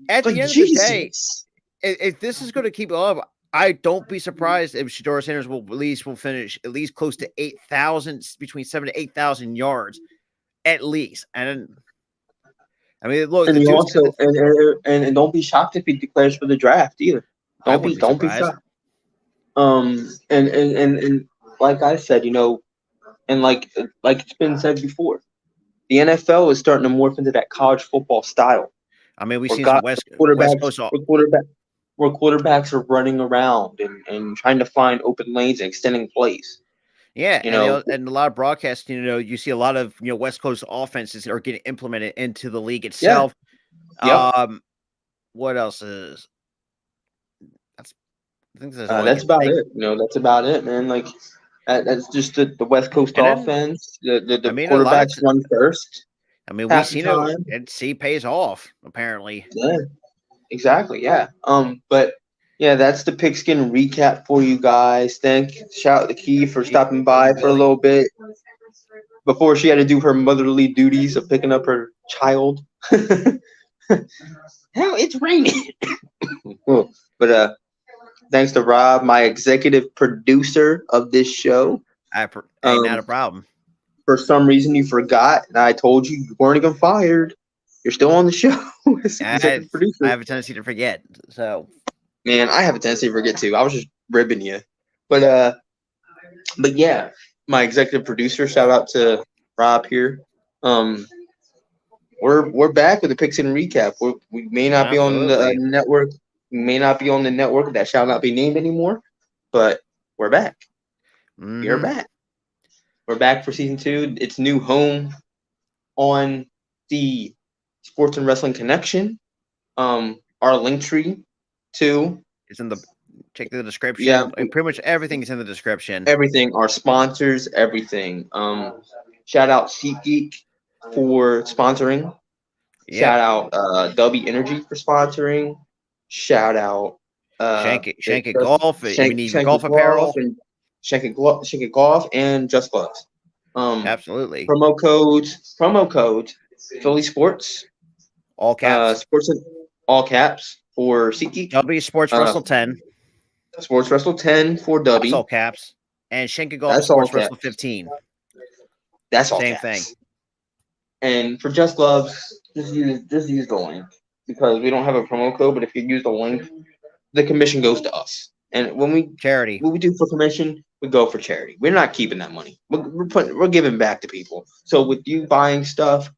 at Like the end of the day, Jesus. if this is going to keep up, I don't be surprised if Shador Sanders will finish at least close to 8,000, between 7 to 8,000 yards at least. And I mean, look, And the he dude's also and don't be shocked if he declares for the draft either. I wouldn't be Don't be surprised. shocked. And like I said, and like it's been said before, the NFL is starting to morph into that college football style. I mean, we've Where seen some got West Coast. where quarterbacks are running around and trying to find open lanes and extending plays. Yeah, You know, and a lot of broadcasts, you see a lot of West Coast offenses are getting implemented into the league yeah, itself. yep. What else is? I think that's all I That's can about think. it. That's about it, man. Like that's just the West Coast And then, offense. I The mean, a lot of. quarterbacks run first We've half the seen it, time. and see pays off apparently. Yeah, exactly. Yeah. But yeah, that's the Pigskin recap for you guys. Shout out to Key for stopping by for a little bit before she had to do her motherly duties of picking up her child. Hell, it's raining. Cool. But thanks to Rob, my executive producer of this show. Hey, not a problem. For some reason, you forgot, and I told you you weren't even fired. You're still on the show as executive producer. I have a tendency to forget. So, man, I have a tendency to forget too. I was just ribbing you, but yeah, my executive producer. Shout out to Rob here. We're back with the Pigskin recap. We may not be on the absolutely. network. We may not be on the network that shall not be named anymore, but we're back. We're back. We're back for season 2. It's new home on the Sports and Wrestling Connection. Our link tree too. It's in the check the description. Yeah, pretty much everything's in the description. everything. Our sponsors, everything. Shout out SeatGeek for sponsoring. Yep. Shout out W Energy for sponsoring. Shout out Shank It Golf. If you need golf apparel. And Shank It Golf and Just Gloves. Absolutely. Promo code Philly Sports. All caps. All caps for SeatGeek. W Sports Wrestle 10. Sports Wrestle 10 for W. That's all caps. And Shank It Golf That's Sports all Wrestle caps. 15. That's all Same caps. thing. And for Just Gloves, just use the link because we don't have a promo code. But if you use the link, the commission goes to us. And when we do for commission, we go for charity. We're not keeping that money. We're giving back to people. So with you buying stuff,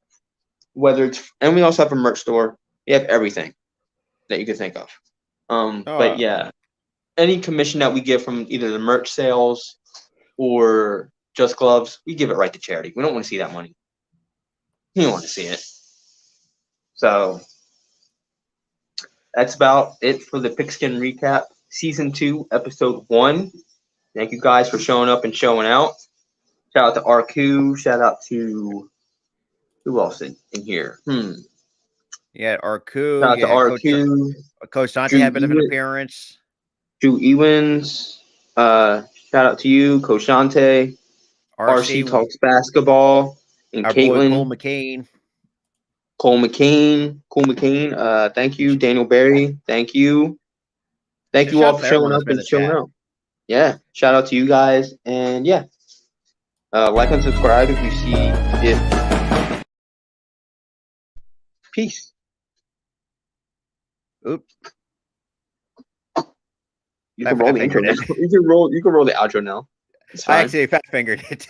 and we also have a merch store. We have everything that you can think of. But yeah, any commission that we get from either the merch sales or Just Gloves, we give it right to charity. We don't want to see that money. You don't want to see it. So that's about it for the Pigskin recap, season 2, episode 1. Thank you guys for showing up and showing out. Shout out to RQ. Shout out to who else in here? Yeah, RQ. Shout out to RQ. Coach Dante had a bit of an appearance. Drew Ewins. Shout out to you, Coach Dante. RC Talks Basketball. And our Caitlin. Boy Cole McCain. Thank you, Daniel Berry. Thank you. Thank you all for showing up and showing out. Yeah. Shout out to you guys. And yeah. Like and subscribe if you see it. Peace. Oop. You can roll the intro now. You can roll the outro now. It's I fine. actually fat fingered it.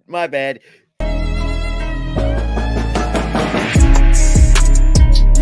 My bad.